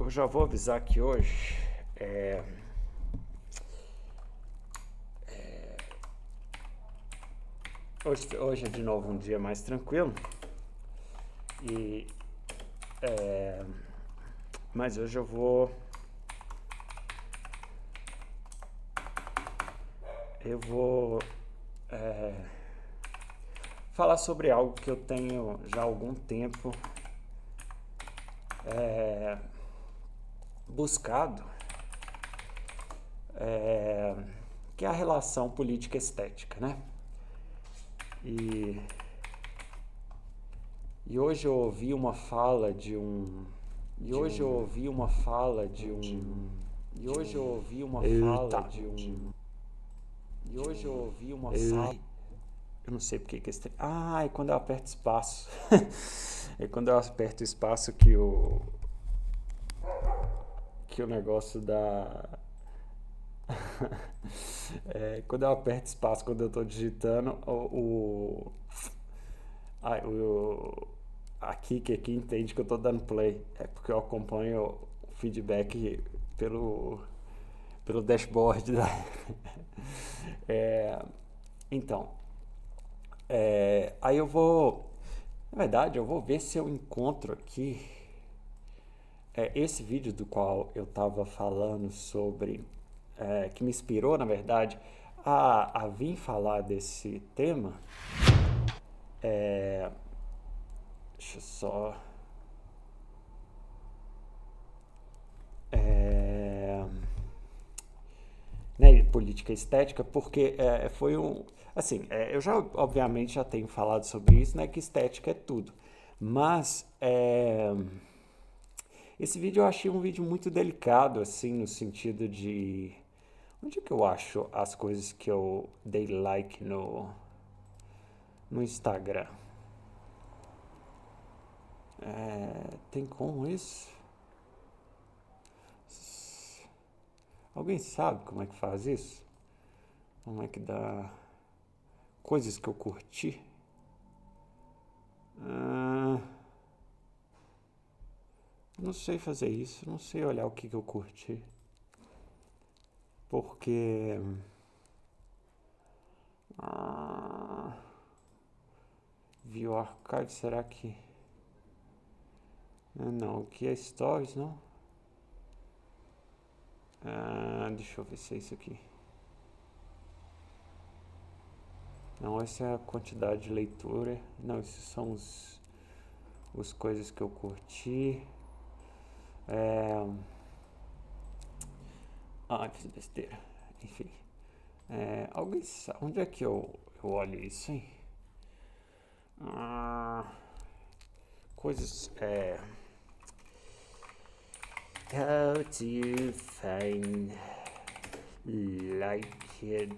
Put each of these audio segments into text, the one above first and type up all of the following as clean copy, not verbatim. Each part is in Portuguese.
Eu já vou avisar que hoje hoje é de novo um dia mais tranquilo e mas hoje eu vou falar sobre algo que eu tenho já há algum tempo buscado, que é a relação política-estética, né? E hoje eu ouvi uma fala de um eu não sei porque que esse é quando eu aperto espaço. É quando eu aperto espaço que o negócio da quando eu aperto espaço, quando eu tô digitando, a Kiki aqui entende que eu tô dando play. É porque eu acompanho o feedback pelo dashboard da então, aí na verdade, eu vou ver se eu encontro aqui esse vídeo do qual eu estava falando sobre, que me inspirou, na verdade, a vir falar desse tema. Deixa eu só... né, política estética, porque foi um... Assim, eu já, obviamente, já tenho falado sobre isso, né, que estética é tudo. Mas esse vídeo eu achei um vídeo muito delicado, assim, no sentido de... Onde é que eu acho as coisas que eu dei like no Instagram? Tem como isso? Alguém sabe como é que faz isso? Como é que dá coisas que eu curti? Não sei fazer isso, não sei olhar o que eu curti. Porque... View Archive, será que... Não, aqui é Stories, não? Deixa eu ver se é isso aqui. Não, essa é a quantidade de leitura. Não, esses são os coisas que eu curti. Fiz besteira. Enfim. Alguém sabe onde é que eu olho isso, hein? Coisas. How do you find liked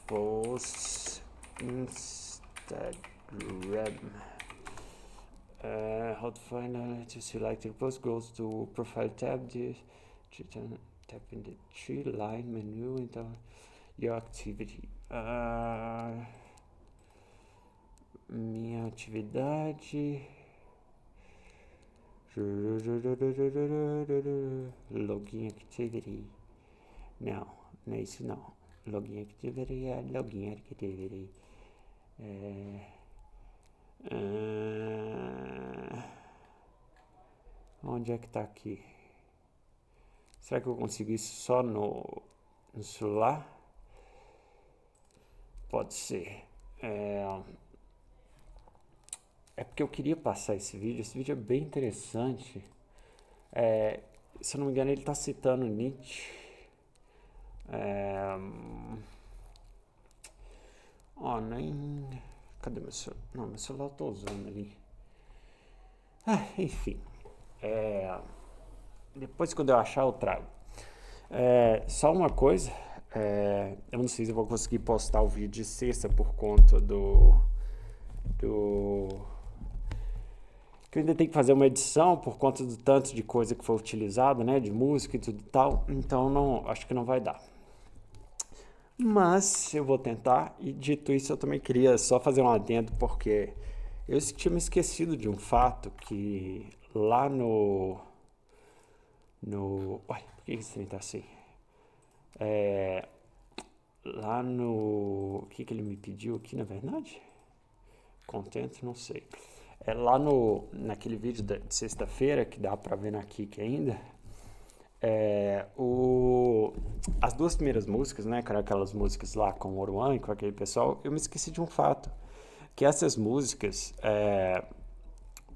posts Instagram? How to find to select the post, goes to profile tab, tap in the three line menu into your activity. Minha atividade. Login activity. Não é isso não. Login activity é login activity. Onde é que tá aqui? Será que eu consigo isso só no celular? Pode ser. É porque eu queria passar esse vídeo. Esse vídeo é bem interessante. Se eu não me engano, ele está citando Nietzsche. Cadê meu celular? Não, meu celular eu tô usando ali. Enfim. Depois, quando eu achar, eu trago. Só uma coisa. Eu não sei se eu vou conseguir postar o vídeo de sexta por conta que eu ainda tenho que fazer uma edição por conta do tanto de coisa que foi utilizada, né, de música e tudo e tal, então acho que não vai dar. Mas eu vou tentar, e dito isso eu também queria só fazer um adendo, porque eu tinha me esquecido de um fato que lá no no... Uai, por que esse trem tá assim? É, lá no... O que que ele me pediu aqui, na verdade? Contento, não sei. É lá naquele vídeo de sexta-feira, que dá pra ver na Kik ainda, as duas primeiras músicas, né, que eram aquelas músicas lá com o Oruan e com aquele pessoal, eu me esqueci de um fato, que essas músicas,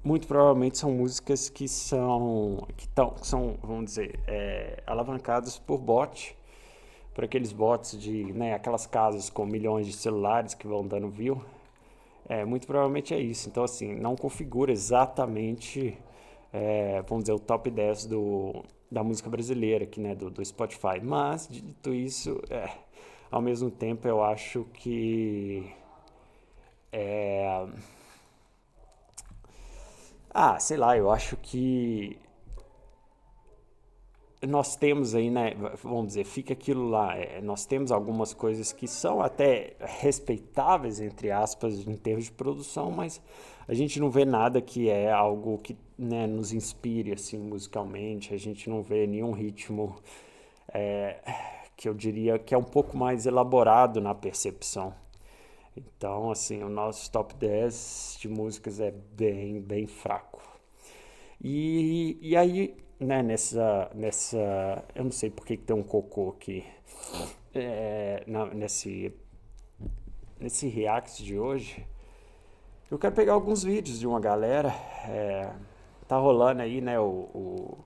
muito provavelmente são músicas que são, vamos dizer, alavancadas por aqueles bots de, né, aquelas casas com milhões de celulares que vão dando view. Muito provavelmente é isso. Então, assim, não configura exatamente, vamos dizer, o top 10 da música brasileira aqui, né, do Spotify. Mas, dito isso, ao mesmo tempo eu acho que é, sei lá, eu acho que nós temos aí, né, vamos dizer, fica aquilo lá, nós temos algumas coisas que são até respeitáveis, entre aspas, em termos de produção, mas a gente não vê nada que é algo que, né, nos inspire, assim, musicalmente, a gente não vê nenhum ritmo é, que eu diria que é um pouco mais elaborado na percepção. Então, assim, o nosso top 10 de músicas é bem, bem fraco. E aí, né, eu não sei por que tem um cocô aqui, nesse react de hoje, eu quero pegar alguns vídeos de uma galera, tá rolando aí, né, o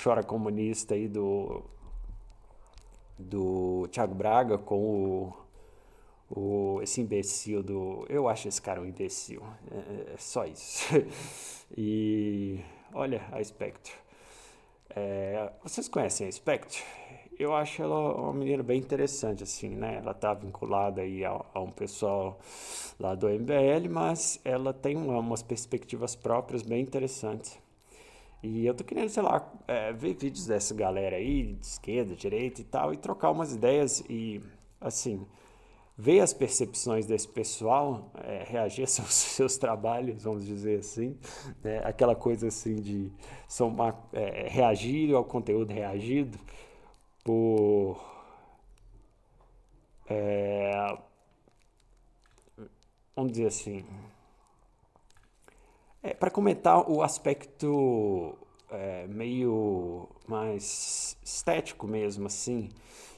Chora Comunista aí do Thiago Braga com esse imbecil do... Eu acho esse cara um imbecil. É só isso. E olha a Spectre. Vocês conhecem a Spectre? Eu acho ela uma menina bem interessante, assim, né? Ela tá vinculada aí a um pessoal lá do MBL, mas ela tem umas perspectivas próprias bem interessantes. E eu tô querendo, sei lá, ver vídeos dessa galera aí, de esquerda, direita e tal, e trocar umas ideias e, assim, ver as percepções desse pessoal, reagir aos seus trabalhos, vamos dizer assim, né? Aquela coisa assim de reagir ao conteúdo reagido por, é, vamos dizer assim, para comentar o aspecto meio mais estético mesmo, assim.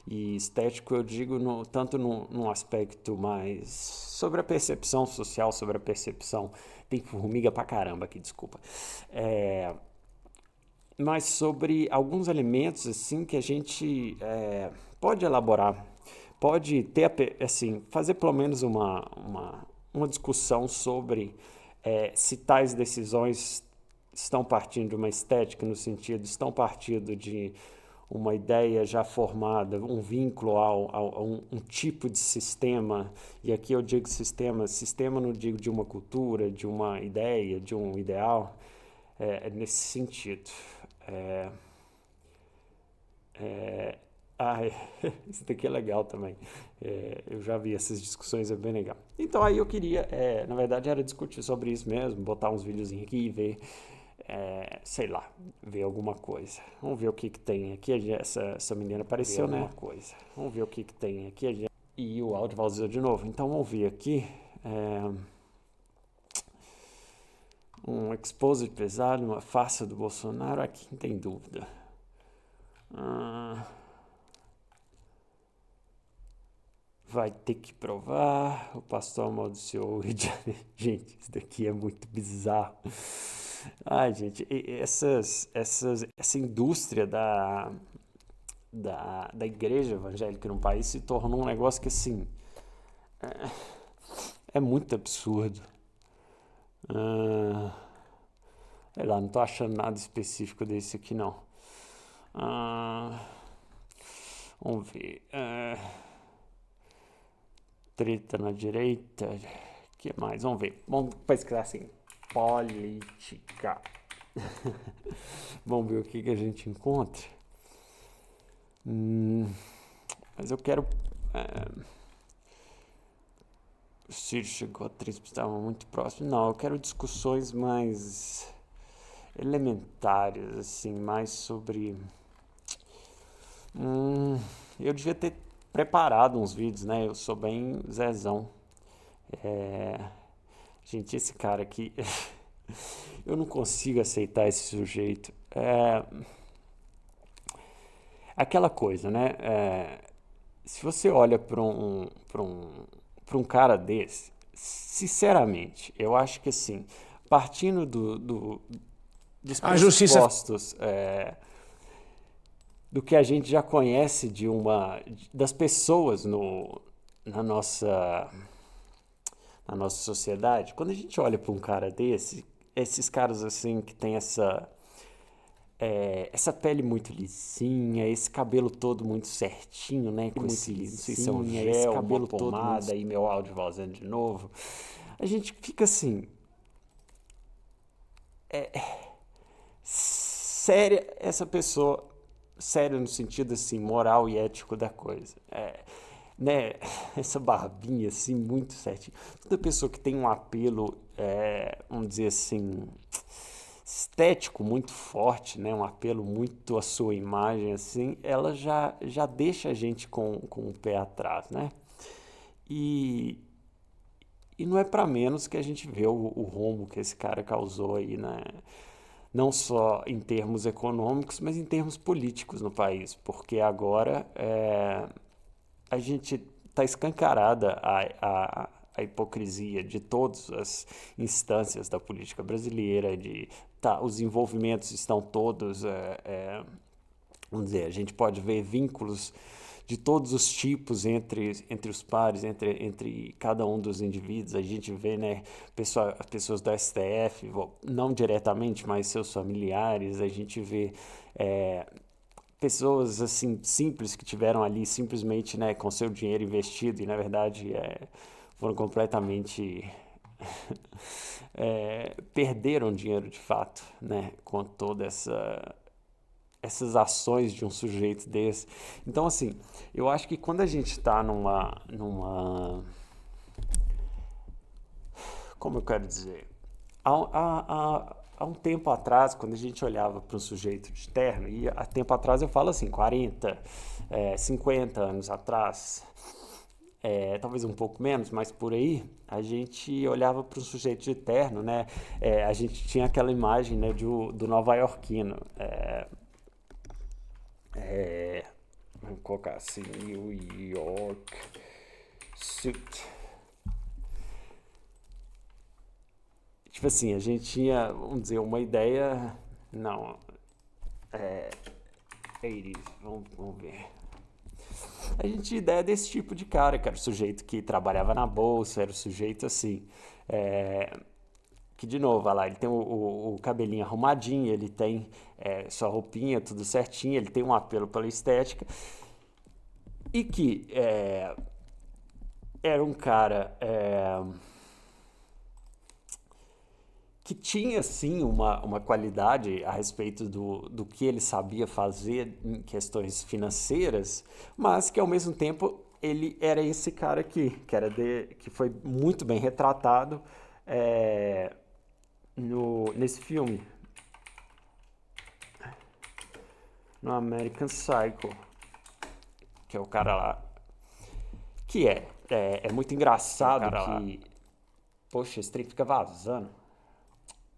E estético eu digo tanto num aspecto mais sobre a percepção social, sobre a percepção. Tem formiga pra caramba aqui, desculpa. Mas sobre alguns elementos assim que a gente pode elaborar, pode ter assim, fazer pelo menos uma discussão sobre se tais decisões estão partindo de uma estética, no sentido, estão partindo de uma ideia já formada, um vínculo a um tipo de sistema, e aqui eu digo sistema não digo de uma cultura, de uma ideia, de um ideal, nesse sentido. É, é, isso daqui é legal também. Eu já vi essas discussões, é bem legal. Então aí eu queria, na verdade era discutir sobre isso mesmo, botar uns videozinhos aqui e ver, sei lá, ver alguma coisa. Vamos ver o que tem aqui. Essa menina apareceu, né? Coisa. Vamos ver o que tem aqui. E o áudio vazou de novo. Então vamos ver aqui. Um exposed pesado, uma farsa do Bolsonaro. Aqui não tem dúvida. Vai ter que provar. O pastor amaldiçoou o Rio de Janeiro. Gente, isso daqui é muito bizarro. Ai, gente, essa indústria da igreja evangélica no país se tornou um negócio que, assim, é muito absurdo. Sei lá, não tô achando nada específico desse aqui, não. Vamos ver. Treta na direita. O que mais? Vamos ver. Vamos pesquisar assim. Política. Vamos ver o que a gente encontra. Mas eu quero. O Ciro chegou, a atriz estava muito próximo. Não, eu quero discussões mais. elementares, assim, mais sobre... eu devia ter preparado uns vídeos, né? Eu sou bem zezão. É, gente, esse cara aqui, eu não consigo aceitar esse sujeito. Aquela coisa, né? Se você olha para um cara desse, sinceramente, eu acho que assim, partindo dos A justiça. pressupostos do que a gente já conhece das pessoas na nossa na nossa sociedade, quando a gente olha para um cara desse, esses caras assim que tem essa pele muito lisinha, esse cabelo todo muito certinho, né? Com esse, não sei se é um gel, esse cabelo uma pomada, todo e meu áudio vazando de novo. A gente fica assim... séria essa pessoa, séria no sentido assim, moral e ético da coisa. Né? Essa barbinha assim, muito certinho. Toda pessoa que tem um apelo, vamos dizer assim, estético muito forte, né? Um apelo muito à sua imagem, assim, ela já deixa a gente com o pé atrás, né? E não é para menos que a gente vê o rombo que esse cara causou aí, né? Não só em termos econômicos, mas em termos políticos no país, porque agora a gente está escancarada a hipocrisia de todas as instâncias da política brasileira, os envolvimentos estão todos, vamos dizer, a gente pode ver vínculos de todos os tipos entre os pares, entre cada um dos indivíduos. A gente vê, né, pessoas do STF, não diretamente, mas seus familiares. A gente vê pessoas assim simples que tiveram ali simplesmente, né, com seu dinheiro investido e na verdade foram completamente perderam dinheiro de fato, né, com toda essas ações de um sujeito desse. Então, assim, eu acho que quando a gente está como eu quero dizer? Há um tempo atrás, quando a gente olhava para um sujeito de terno, e há tempo atrás eu falo assim, 40, 50 anos atrás, talvez um pouco menos, mas por aí, a gente olhava para um sujeito de terno, né? A gente tinha aquela imagem, né, do nova-iorquino. Vamos colocar assim, New York Suit. Tipo assim, a gente tinha, vamos dizer, uma ideia... Não, 80s, vamos ver. A gente tinha ideia desse tipo de cara, que era o sujeito que trabalhava na bolsa, era o sujeito assim... que de novo, olha lá, ele tem o cabelinho arrumadinho, ele tem sua roupinha, tudo certinho, ele tem um apelo pela estética, e que era um cara que tinha sim uma qualidade a respeito do que ele sabia fazer em questões financeiras, mas que ao mesmo tempo ele era esse cara que foi muito bem retratado nesse filme, no American Psycho, que é o cara lá, que é muito engraçado que, poxa, esse trem fica vazando,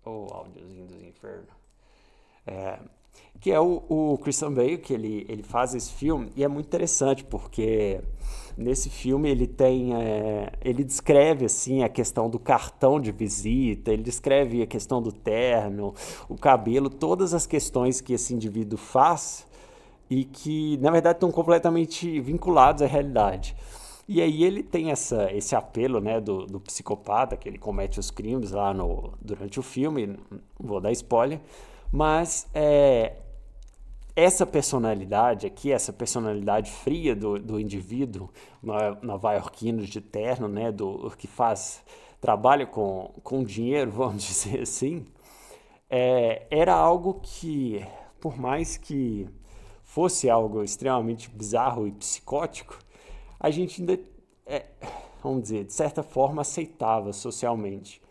áudiozinho dos infernos, que é o Christian Bale, que ele faz esse filme, e é muito interessante, porque nesse filme ele descreve assim a questão do cartão de visita, ele descreve a questão do terno, o cabelo, todas as questões que esse indivíduo faz e que, na verdade, estão completamente vinculados à realidade. E aí ele tem esse apelo, né, do psicopata, que ele comete os crimes lá durante o filme, não vou dar spoiler, mas essa personalidade aqui, essa personalidade fria do indivíduo nova-iorquino de terno, né, que trabalha com dinheiro, vamos dizer assim, era algo que, por mais que fosse algo extremamente bizarro e psicótico, a gente ainda, vamos dizer, de certa forma aceitava socialmente.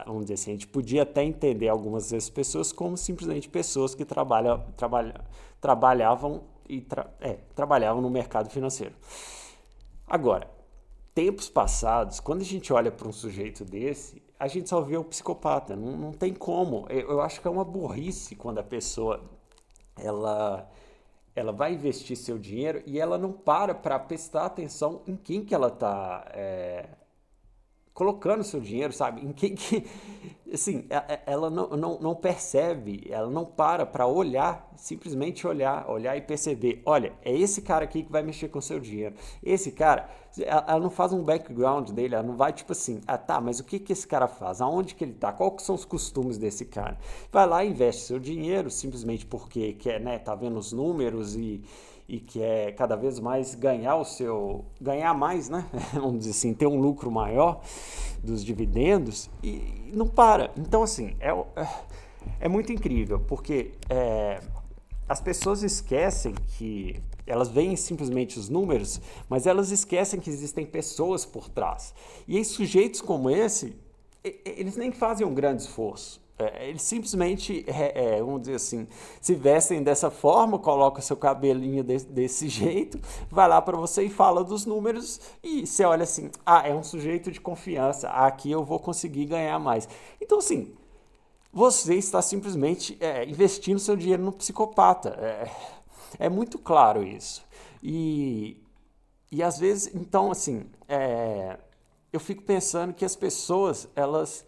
vamos dizer assim, a gente podia até entender algumas dessas pessoas como simplesmente pessoas que trabalhavam no mercado financeiro. Agora, tempos passados, quando a gente olha para um sujeito desse, a gente só vê o psicopata, não tem como. Eu acho que é uma burrice quando a pessoa ela vai investir seu dinheiro e ela não para prestar atenção em quem que ela está colocando seu dinheiro, sabe? Em quem que. Assim, ela não percebe, ela não para olhar, simplesmente olhar e perceber: olha, é esse cara aqui que vai mexer com o seu dinheiro. Esse cara, ela não faz um background dele, ela não vai tipo assim: ah tá, mas o que esse cara faz? Aonde que ele tá? Quais são os costumes desse cara? Vai lá e investe seu dinheiro simplesmente porque quer, né, tá vendo os números e quer cada vez mais ganhar mais, né? Vamos dizer assim, ter um lucro maior dos dividendos e não para. Então, assim, é muito incrível, porque as pessoas esquecem que elas veem simplesmente os números, mas elas esquecem que existem pessoas por trás. E aí, sujeitos como esse, eles nem fazem um grande esforço. Eles simplesmente, vamos dizer assim, se vestem dessa forma, coloca seu cabelinho desse jeito, vai lá para você e fala dos números e você olha assim, é um sujeito de confiança, aqui eu vou conseguir ganhar mais. Então, assim, você está simplesmente investindo seu dinheiro no psicopata. É muito claro isso. E às vezes, então, assim, eu fico pensando que as pessoas, elas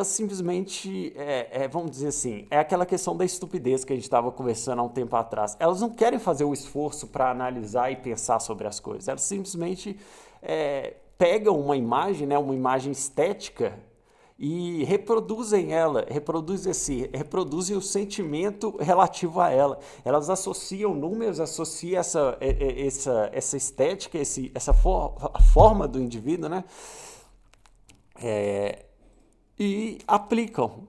simplesmente, vamos dizer assim, é aquela questão da estupidez que a gente estava conversando há um tempo atrás. Elas não querem fazer o esforço para analisar e pensar sobre as coisas. Elas simplesmente pegam uma imagem, né, uma imagem estética, e reproduzem ela, reproduzem o sentimento relativo a ela. Elas associam números, associam essa estética, a forma do indivíduo, né? E aplicam,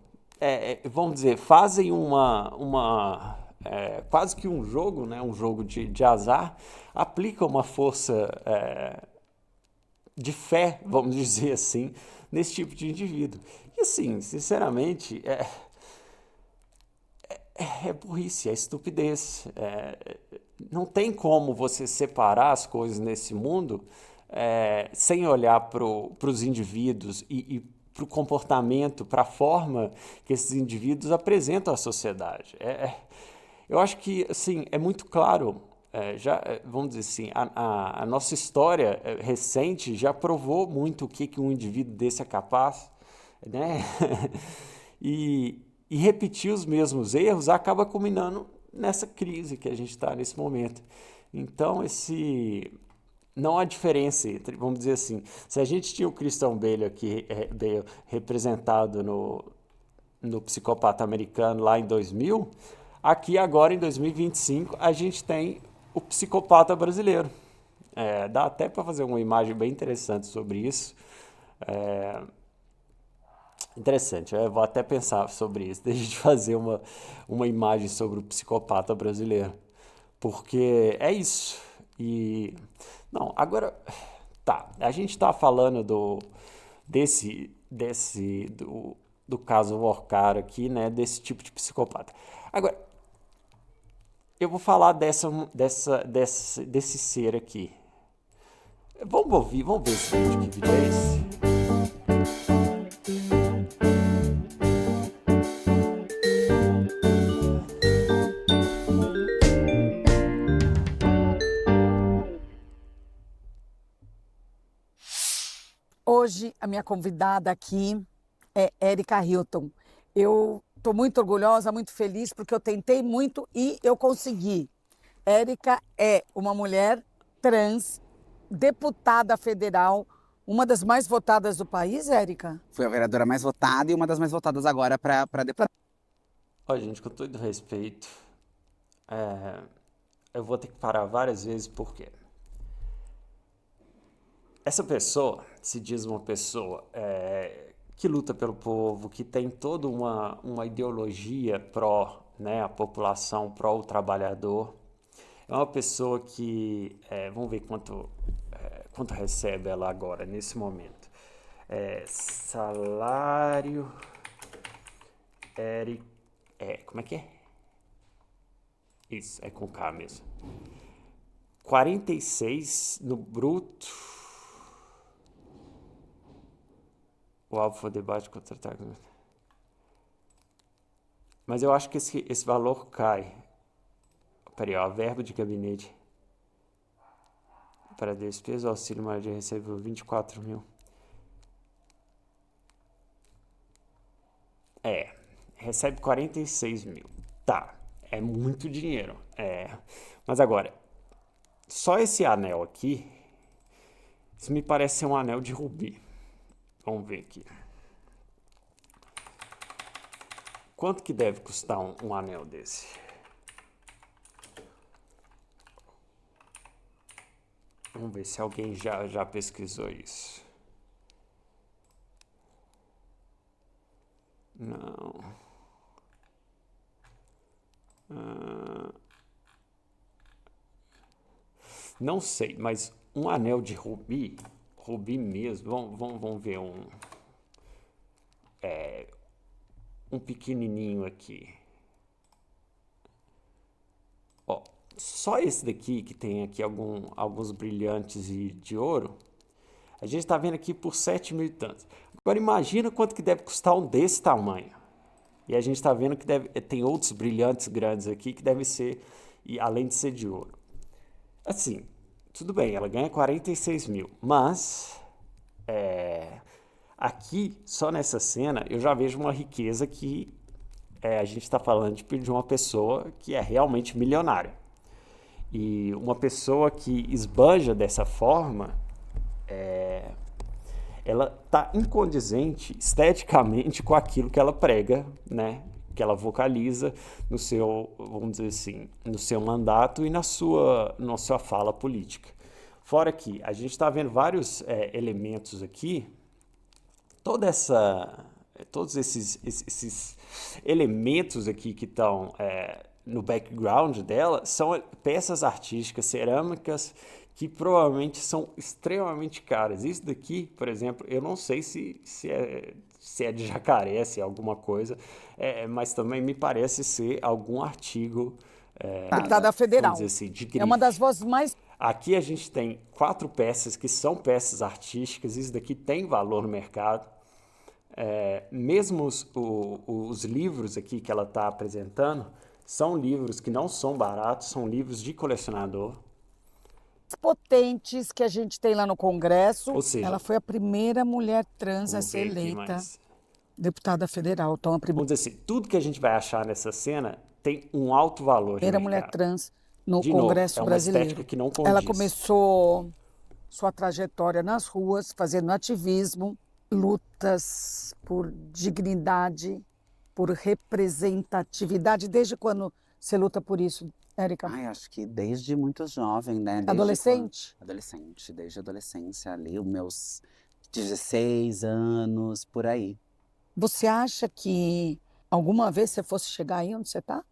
vamos dizer, fazem quase que um jogo, né, um jogo de azar, aplicam uma força de fé, vamos dizer assim, nesse tipo de indivíduo. E assim, sinceramente, é burrice, é estupidez. Não tem como você separar as coisas nesse mundo sem olhar para os indivíduos e para o comportamento, para a forma que esses indivíduos apresentam à sociedade. Eu acho que assim, é muito claro, vamos dizer assim, a nossa história recente já provou muito o que um indivíduo desse é capaz, né? E repetir os mesmos erros acaba culminando nessa crise que a gente está nesse momento. Então, não há diferença entre, vamos dizer assim, se a gente tinha o Christian Bale aqui, Bale representado no Psicopata Americano lá em 2000, aqui agora em 2025 a gente tem o Psicopata Brasileiro. Dá até para fazer uma imagem bem interessante sobre isso. Interessante, eu vou até pensar sobre isso, deixa de fazer uma imagem sobre o psicopata brasileiro, porque é isso. E não, agora tá, a gente está falando do caso Worcar aqui, né, desse tipo de psicopata. Agora, eu vou falar desse ser aqui. Vamos ver esse vídeo, que vídeo é esse? Hoje, a minha convidada aqui é Erika Hilton. Eu estou muito orgulhosa, muito feliz, porque eu tentei muito e eu consegui. Erika é uma mulher trans, deputada federal, uma das mais votadas do país, Erika? Fui a vereadora mais votada e uma das mais votadas agora para deputada. Olha, gente, com todo respeito, eu vou ter que parar várias vezes, porque essa pessoa se diz uma pessoa que luta pelo povo, que tem toda uma ideologia pró, né, a população, pró o trabalhador. É uma pessoa que, vamos ver quanto recebe ela agora, nesse momento. Salário. Como é que é? Isso, é com K mesmo. 46 no bruto. O alvo for debate contra-ataque. Mas eu acho que esse valor cai. Peraí, ó, verbo de gabinete. Para despesa, o auxílio maior de recebeu 24 mil. Recebe 46 mil. Tá, é muito dinheiro. Mas agora, só esse anel aqui, isso me parece ser um anel de rubi. Vamos ver aqui. Quanto que deve custar um anel desse? Vamos ver se alguém já pesquisou isso. Não. Não sei, mas um anel de rubi mesmo, vamos ver um pequenininho aqui. Ó, só esse daqui que tem aqui alguns brilhantes de ouro, a gente está vendo aqui por 7 mil e tantos. Agora imagina quanto que deve custar um desse tamanho. E a gente está vendo que tem outros brilhantes grandes aqui que devem ser, e além de ser de ouro. Assim, tudo bem, ela ganha 46 mil, mas aqui, só nessa cena, eu já vejo uma riqueza que a gente está falando de uma pessoa que é realmente milionária. E uma pessoa que esbanja dessa forma, ela está incondizente esteticamente com aquilo que ela prega, né? Que ela vocaliza no seu, vamos dizer assim, no seu mandato e na sua fala política. Fora que a gente está vendo vários elementos aqui, todos esses elementos aqui que estão no background dela são peças artísticas, cerâmicas, que provavelmente são extremamente caras. Isso daqui, por exemplo, eu não sei se é de jacaré, se é alguma coisa, mas também me parece ser algum artigo, Deputada federal. vamos dizer assim, de grife. É uma das vozes mais... Aqui a gente tem 4 peças que são peças artísticas, isso daqui tem valor no mercado. Mesmo os livros aqui que ela está apresentando, são livros que não são baratos, são livros de colecionador. potentes que a gente tem lá no Congresso. Ou seja, ela foi a primeira mulher trans a vamos ser ver aqui eleita mais. deputada federal. Então, a Vamos dizer assim, tudo que a gente vai achar nessa cena tem um alto valor de primeira mercado. mulher trans no De novo, Congresso é uma brasileiro. estética que não condiz. Ela começou sua trajetória nas ruas, fazendo ativismo, lutas por dignidade, por representatividade. Desde quando você luta por isso, Érica? Ai, acho que desde muito jovem, né? Desde Adolescente? Adolescente, desde a adolescência ali, os meus 16 anos, por aí. Você acha que alguma vez você fosse chegar aí onde você está?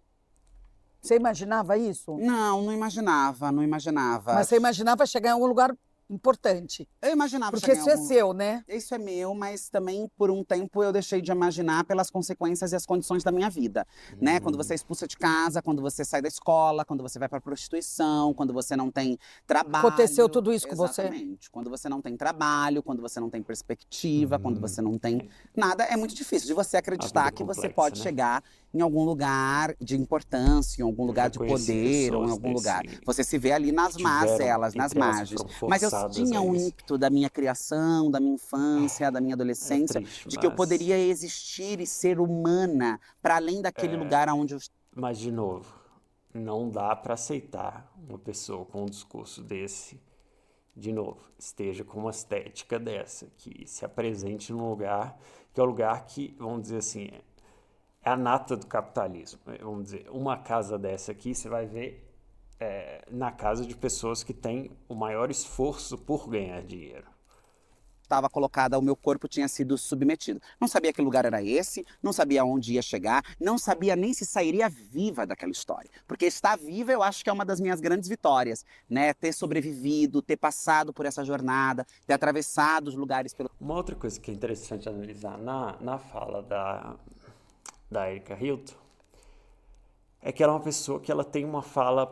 Você imaginava isso? Não, não imaginava, não imaginava. Mas você imaginava chegar em algum lugar importante? Eu imaginava Porque chegar em isso é algum... seu, né? Isso é meu, mas também por um tempo eu deixei de imaginar pelas consequências e as condições da minha vida, né? Quando você é expulsa de casa, quando você sai da escola, quando você vai para prostituição, quando você não tem trabalho. Aconteceu tudo isso com você? Exatamente. Quando você não tem trabalho, quando você não tem perspectiva, quando você não tem nada, é muito difícil de você acreditar que você complexa, pode né? chegar em algum lugar de importância, em algum lugar de conheci poder, ou em pessoas algum lugar. desse- Você se vê ali nas que tiveram, mazelas, nas entre elas, margens. foram Mas eu forçadas tinha a um isso. ímpeto da minha criação, da minha infância, da minha adolescência, triste, de que eu mas- poderia existir e ser humana para além daquele lugar onde eu... Mas, de novo, não dá para aceitar uma pessoa com um discurso desse, de novo, esteja com uma estética dessa, que se apresente num lugar que é o lugar que, vamos dizer assim, é a nata do capitalismo. Vamos dizer, uma casa dessa aqui, você vai ver na casa de pessoas que têm o maior esforço por ganhar dinheiro. estava colocada, o meu corpo tinha sido submetido. Não sabia que lugar era esse, não sabia onde ia chegar, não sabia nem se sairia viva daquela história. Porque estar viva eu acho que é uma das minhas grandes vitórias, né? Ter sobrevivido, ter passado por essa jornada, ter atravessado os lugares pelo... Uma outra coisa que é interessante analisar na fala da Erika Hilton é que ela é uma pessoa que ela tem uma fala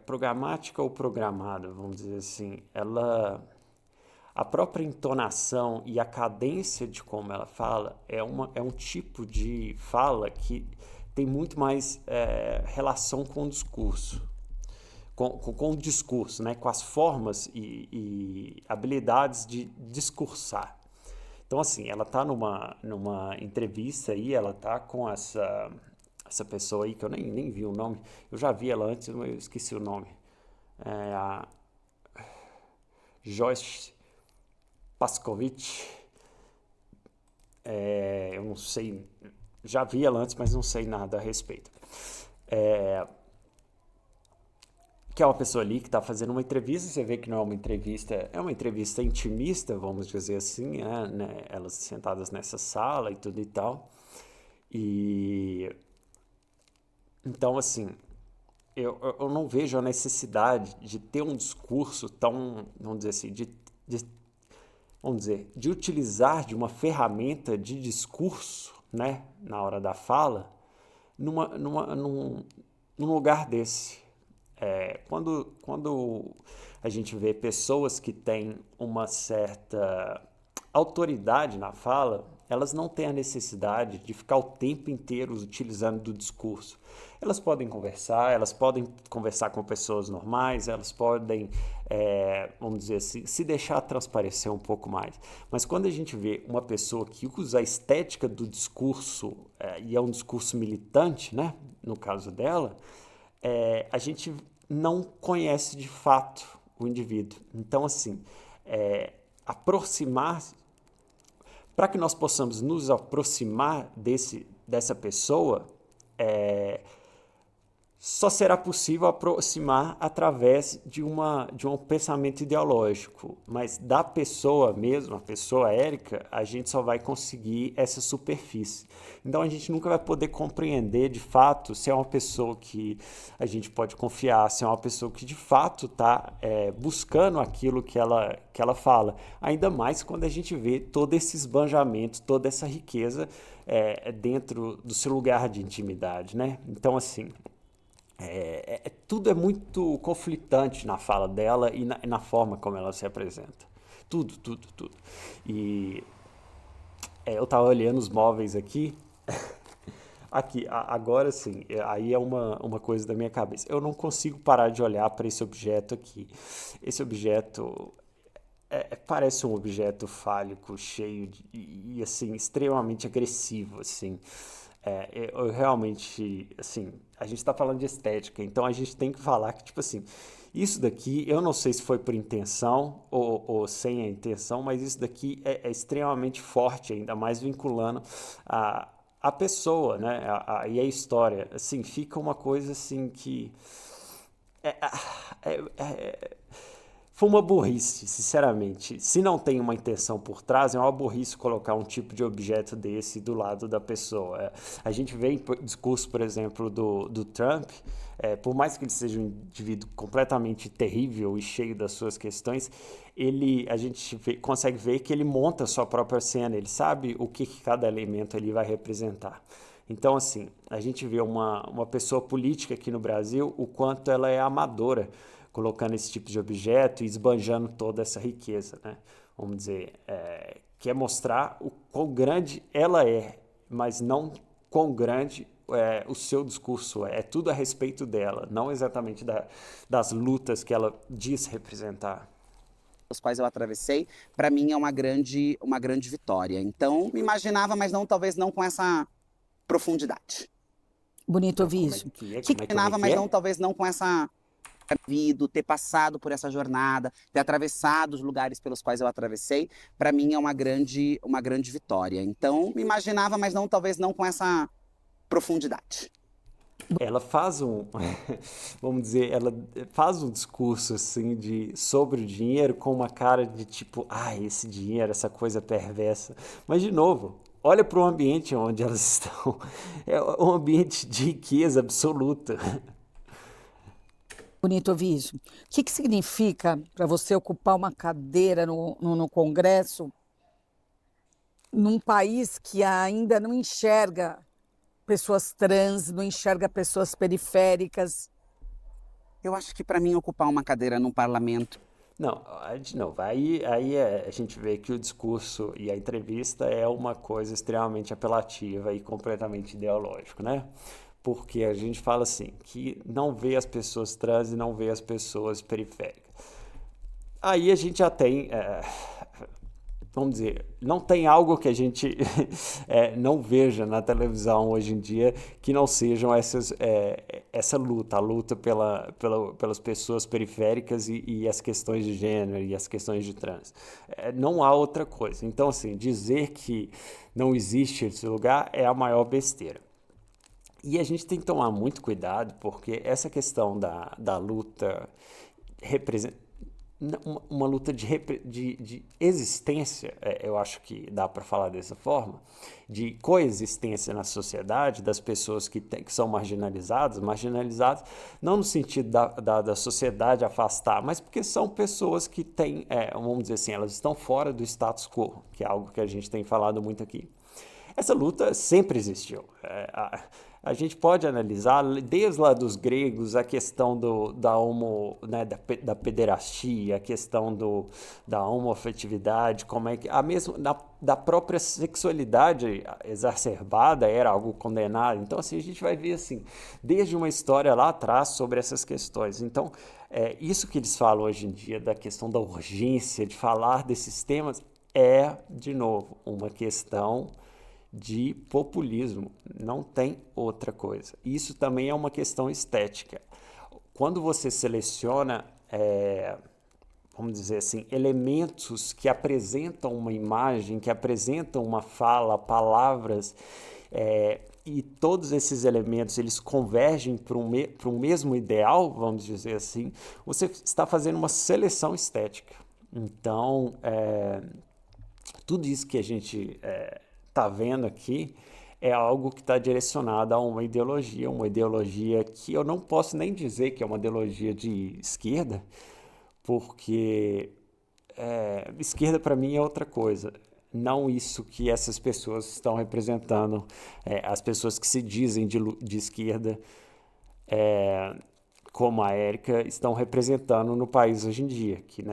programática ou programada, vamos dizer assim. A própria entonação e a cadência de como ela fala é um tipo de fala que tem muito mais relação com o discurso. Com o discurso, né? Com as formas e habilidades de discursar. Então, assim, ela está numa entrevista aí, ela está com essa pessoa aí, que eu nem vi o nome, eu já vi ela antes, mas eu esqueci o nome. É a Joyce Pascovitch. Eu não sei, já vi ela antes, mas não sei nada a respeito. Que é uma pessoa ali que está fazendo uma entrevista, você vê que não é uma entrevista intimista, vamos dizer assim, né? Elas sentadas nessa sala e tudo e tal. Então, assim, eu não vejo a necessidade de ter um discurso tão, vamos dizer assim, de utilizar de uma ferramenta de discurso, né, na hora da fala, num lugar desse. Quando a gente vê pessoas que têm uma certa autoridade na fala, elas não têm a necessidade de ficar o tempo inteiro utilizando do discurso. Elas podem conversar com pessoas normais, elas podem, vamos dizer assim, se deixar transparecer um pouco mais. Mas quando a gente vê uma pessoa que usa a estética do discurso, e é um discurso militante, né, no caso dela, a gente não conhece de fato o indivíduo. Então, assim, para que nós possamos nos aproximar dessa pessoa, só será possível aproximar através de um pensamento ideológico. Mas da pessoa mesmo, a pessoa Érica, a gente só vai conseguir essa superfície. Então a gente nunca vai poder compreender de fato se é uma pessoa que a gente pode confiar, se é uma pessoa que de fato está buscando aquilo que ela fala. Ainda mais quando a gente vê todo esse esbanjamento, toda essa riqueza dentro do seu lugar de intimidade, né? Então, assim... tudo é muito conflitante na fala dela e na forma como ela se apresenta. Tudo. E eu estava olhando os móveis aqui. Aqui, agora sim, aí é uma coisa da minha cabeça. Eu não consigo parar de olhar para esse objeto aqui. Esse objeto parece um objeto fálico, cheio e assim, extremamente agressivo, assim. Eu realmente, assim, a gente está falando de estética, então a gente tem que falar que, tipo assim, isso daqui, eu não sei se foi por intenção ou sem a intenção, mas isso daqui é extremamente forte, ainda mais vinculando a pessoa, né, e a história. Assim, fica uma coisa assim que... Foi uma burrice, sinceramente. Se não tem uma intenção por trás, é uma burrice colocar um tipo de objeto desse do lado da pessoa. A gente vê em discurso, por exemplo, do Trump, por mais que ele seja um indivíduo completamente terrível e cheio das suas questões, a gente consegue ver que ele monta a sua própria cena, ele sabe o que cada elemento ali vai representar. Então, assim, a gente vê uma pessoa política aqui no Brasil, o quanto ela é amadora, colocando esse tipo de objeto e esbanjando toda essa riqueza, né? Vamos dizer, quer mostrar o quão grande ela é, mas não quão grande o seu discurso é. É tudo a respeito dela, não exatamente das lutas que ela diz representar. Os quais eu atravessei, para mim é uma grande vitória. Então, me imaginava, mas talvez não com essa profundidade. Bonito ouvir isso. Imaginava, mas talvez não com essa... ter passado por essa jornada, ter atravessado os lugares pelos quais eu atravessei, para mim é uma grande vitória. Então, me imaginava, mas talvez não com essa profundidade. ela faz vamos dizer, ela faz um discurso assim sobre o dinheiro com uma cara de tipo, esse dinheiro, essa coisa perversa. Mas de novo, olha para o ambiente onde elas estão. É um ambiente de riqueza absoluta. Bonito ouvir isso. O que significa para você ocupar uma cadeira no Congresso num país que ainda não enxerga pessoas trans, não enxerga pessoas periféricas? Eu acho que para mim ocupar uma cadeira num parlamento. Não, de novo, a gente vê que o discurso e a entrevista é uma coisa extremamente apelativa e completamente ideológico, né? Porque a gente fala assim, que não vê as pessoas trans e não vê as pessoas periféricas. Aí a gente já tem, vamos dizer, não tem algo que a gente não veja na televisão hoje em dia que não sejam essa luta, a luta pelas pessoas periféricas e as questões de gênero e as questões de trans. Não há outra coisa. Então, assim, dizer que não existe esse lugar é a maior besteira. E a gente tem que tomar muito cuidado, porque essa questão da luta representa uma luta de existência, eu acho que dá para falar dessa forma, de coexistência na sociedade das pessoas que são marginalizadas não no sentido da sociedade afastar, mas porque são pessoas que têm, vamos dizer assim, elas estão fora do status quo, que é algo que a gente tem falado muito aqui. Essa luta sempre existiu. A gente pode analisar, desde lá dos gregos, a questão da pederastia, a questão da homoafetividade, como é que da própria sexualidade exacerbada era algo condenado. Então, assim, a gente vai ver assim, desde uma história lá atrás sobre essas questões. Então, isso que eles falam hoje em dia, da questão da urgência de falar desses temas, de novo, uma questão de populismo, não tem outra coisa. Isso também é uma questão estética. Quando você seleciona, vamos dizer assim, elementos que apresentam uma imagem, que apresentam uma fala, palavras, e todos esses elementos eles convergem para um mesmo ideal, vamos dizer assim, você está fazendo uma seleção estética. Então, tudo isso que a gente está vendo aqui é algo que está direcionado a uma ideologia que eu não posso nem dizer que é uma ideologia de esquerda, porque esquerda para mim é outra coisa. Não isso que essas pessoas estão representando, as pessoas que se dizem de esquerda, como a Érica, estão representando no país hoje em dia, que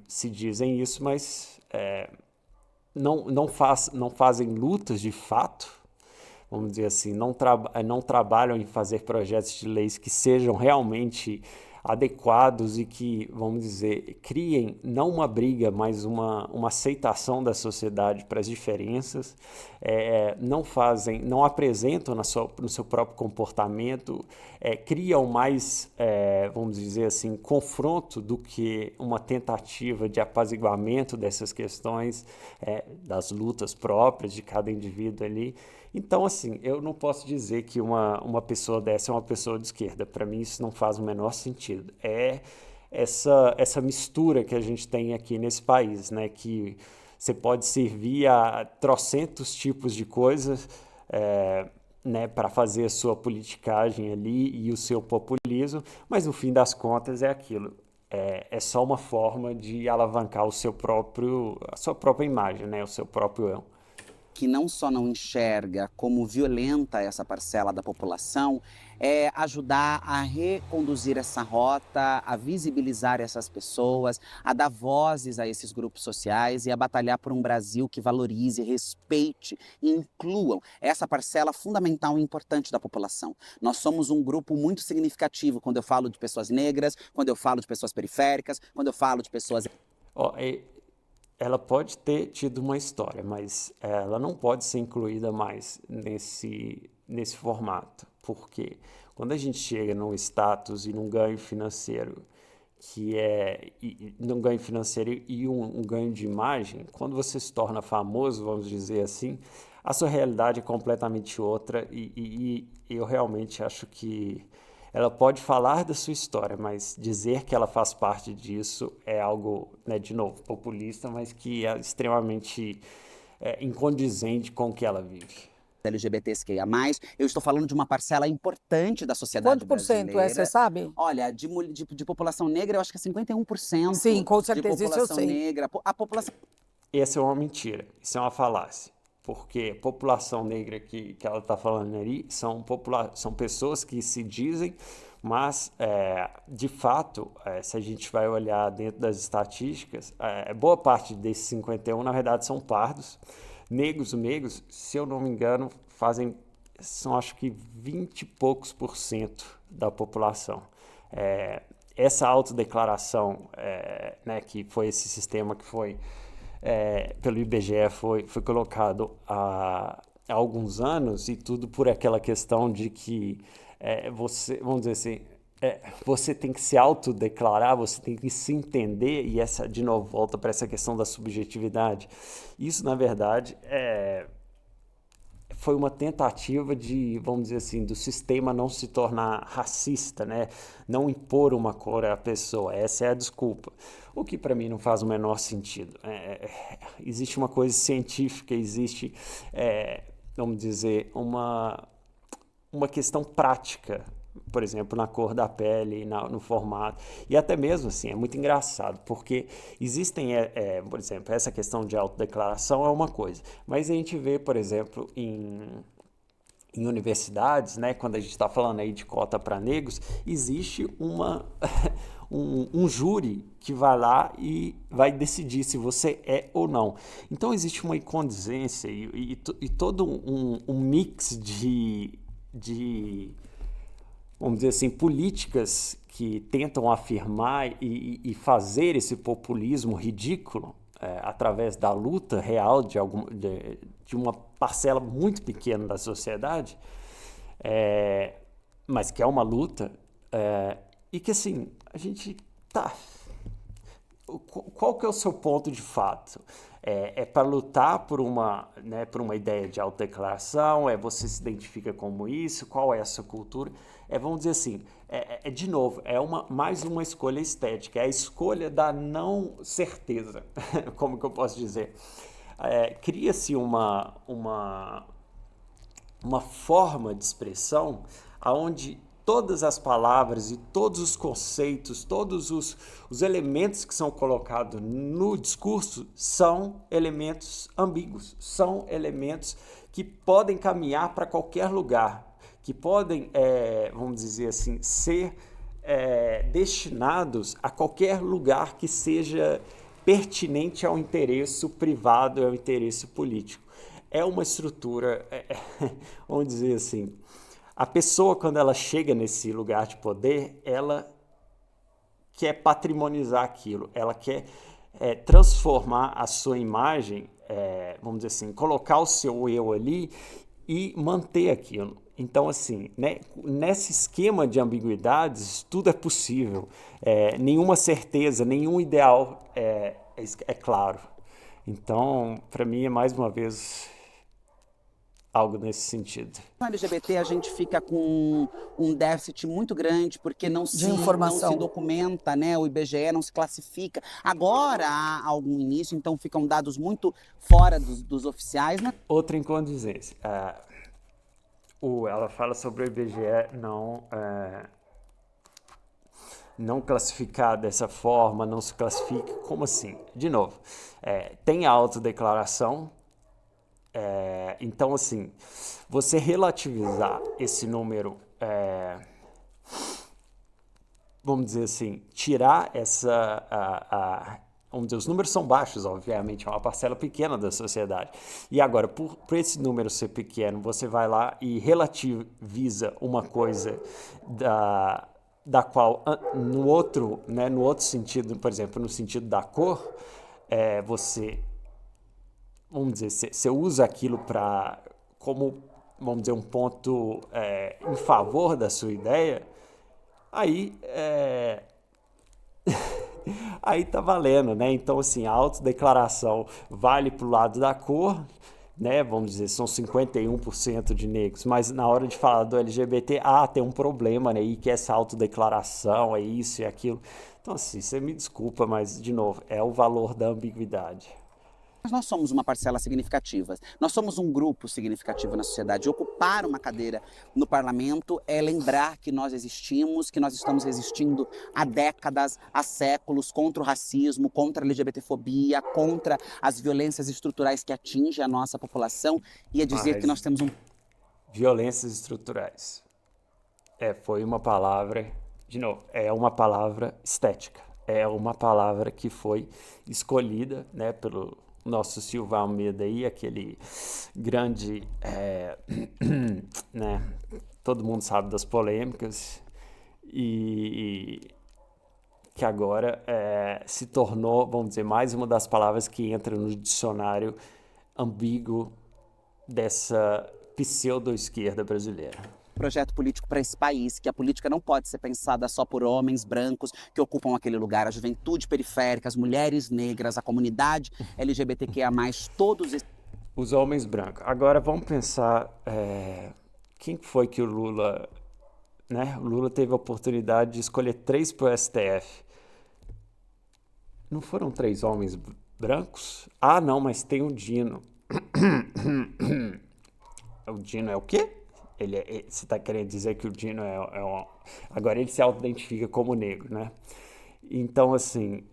se dizem isso, mas não fazem lutas de fato, vamos dizer assim, não trabalham em fazer projetos de leis que sejam realmente adequados e que, vamos dizer, criem não uma briga, mas uma aceitação da sociedade para as diferenças, não apresentam no seu próprio comportamento, criam mais, vamos dizer assim, confronto do que uma tentativa de apaziguamento dessas questões, das lutas próprias de cada indivíduo ali. Então, assim, eu não posso dizer que uma pessoa dessa é uma pessoa de esquerda. Para mim, isso não faz o menor sentido. É essa mistura que a gente tem aqui nesse país, né? Que você pode servir a trocentos tipos de coisas, né, para fazer a sua politicagem ali e o seu populismo, mas no fim das contas é aquilo. É só uma forma de alavancar a sua própria imagem, né? O seu próprio eu. Que não só não enxerga como violenta essa parcela da população, é ajudar a reconduzir essa rota, a visibilizar essas pessoas, a dar vozes a esses grupos sociais e a batalhar por um Brasil que valorize, respeite e incluam essa parcela fundamental e importante da população. Nós somos um grupo muito significativo quando eu falo de pessoas negras, quando eu falo de pessoas periféricas, quando eu falo de pessoas... Ela pode ter tido uma história, mas ela não pode ser incluída mais nesse formato, porque quando a gente chega num status e num ganho financeiro num ganho financeiro e um ganho de imagem, quando você se torna famoso, vamos dizer assim, a sua realidade é completamente outra e eu realmente acho que ela pode falar da sua história, mas dizer que ela faz parte disso é algo, né, de novo, populista, mas que é extremamente incondizente com o que ela vive. LGBTQIA+, eu estou falando de uma parcela importante da sociedade Quanto por cento é, você brasileira. sabe? Olha, de população negra, eu acho que é 51% Sim, com de certeza, isso eu população sei. negra. A população Essa é uma mentira, isso é uma falácia, porque a população negra que ela está falando ali são pessoas que se dizem, mas de fato, se a gente vai olhar dentro das estatísticas, boa parte desses 51, na verdade, são pardos. Negros, se eu não me engano, são acho que 20 e poucos % da população. Essa autodeclaração, né, que foi esse sistema que foi pelo IBGE foi colocado há alguns anos, e tudo por aquela questão de que você, vamos dizer assim, você tem que se autodeclarar, você tem que se entender, e essa, de novo, volta para essa questão da subjetividade. Isso, na verdade, foi uma tentativa de, vamos dizer assim, do sistema não se tornar racista, né? Não impor uma cor à pessoa. Essa é a desculpa. O que para mim não faz o menor sentido. Existe uma coisa científica, existe, vamos dizer, uma questão prática, por exemplo, na cor da pele, no formato, e até mesmo assim, é muito engraçado, porque existem, por exemplo, essa questão de autodeclaração é uma coisa, mas a gente vê, por exemplo, em universidades, né, quando a gente está falando aí de cota para negros, existe um júri que vai lá e vai decidir se você é ou não. Então existe uma incondizência e todo um mix de, vamos dizer assim, políticas que tentam afirmar e fazer esse populismo ridículo através da luta real de uma parcela muito pequena da sociedade, mas que é uma luta, e que assim, a gente tá... Qual que é o seu ponto de fato? Para lutar por uma ideia de autodeclaração? Você se identifica como isso? Qual é a sua cultura? Vamos dizer assim, de novo, mais uma escolha estética, é a escolha da não certeza, como que eu posso dizer? Cria-se uma forma de expressão onde todas as palavras e todos os conceitos, todos os elementos que são colocados no discurso são elementos ambíguos, são elementos que podem caminhar para qualquer lugar, que podem, vamos dizer assim, ser destinados a qualquer lugar que seja pertinente ao interesse privado, ao interesse político. É uma estrutura, vamos dizer assim, a pessoa, quando ela chega nesse lugar de poder, ela quer patrimonizar aquilo, ela quer transformar a sua imagem, vamos dizer assim, colocar o seu eu ali e manter aquilo. Então, assim, né, nesse esquema de ambiguidades, tudo é possível, nenhuma certeza, nenhum ideal é claro. Então, para mim, é mais uma vez algo nesse sentido. No LGBT a gente fica com um déficit muito grande porque não se documenta, né? O IBGE não se classifica. Agora há algum início, então ficam dados muito fora dos oficiais, né? Outra incondizência. Ela fala sobre o IBGE não classificar dessa forma, não se classifica. Como assim? De novo, tem a autodeclaração. Então, assim, você relativizar esse número, vamos dizer assim, tirar vamos dizer, os números são baixos, obviamente, é uma parcela pequena da sociedade. E agora, por esse número ser pequeno, você vai lá e relativiza uma coisa da qual, no outro sentido, por exemplo, no sentido da cor, você... Vamos dizer, você usa aquilo como, vamos dizer, um ponto em favor da sua ideia, aí aí tá valendo, né? Então, assim, a autodeclaração vale para o lado da cor, né, vamos dizer, são 51% de negros, mas na hora de falar do LGBT, tem um problema, né, e que essa autodeclaração, é isso e aquilo. Então, assim, você me desculpa, mas, de novo, é o valor da ambiguidade. Mas nós somos uma parcela significativa. Nós somos um grupo significativo na sociedade. Ocupar uma cadeira no parlamento é lembrar que nós existimos, que nós estamos resistindo há décadas, há séculos, contra o racismo, contra a LGBTfobia, contra as violências estruturais que atingem a nossa população, e é dizer que nós temos violências estruturais. Foi uma palavra, de novo, é uma palavra estética. É uma palavra que foi escolhida, né, pelo nosso Silva Almeida aí, aquele grande, né, todo mundo sabe das polêmicas, e que agora se tornou, vamos dizer, mais uma das palavras que entra no dicionário ambíguo dessa pseudo-esquerda brasileira. Projeto político para esse país, que a política não pode ser pensada só por homens brancos que ocupam aquele lugar, a juventude periférica, as mulheres negras, a comunidade LGBTQIA+, todos esses... Os homens brancos. Agora vamos pensar, quem foi que o Lula, né? O Lula teve a oportunidade de escolher 3 para o STF. Não foram 3 homens brancos? Não, mas tem o Dino. O Dino é o quê? Você está querendo dizer que o Dino agora ele se auto-identifica como negro, né? Então, assim,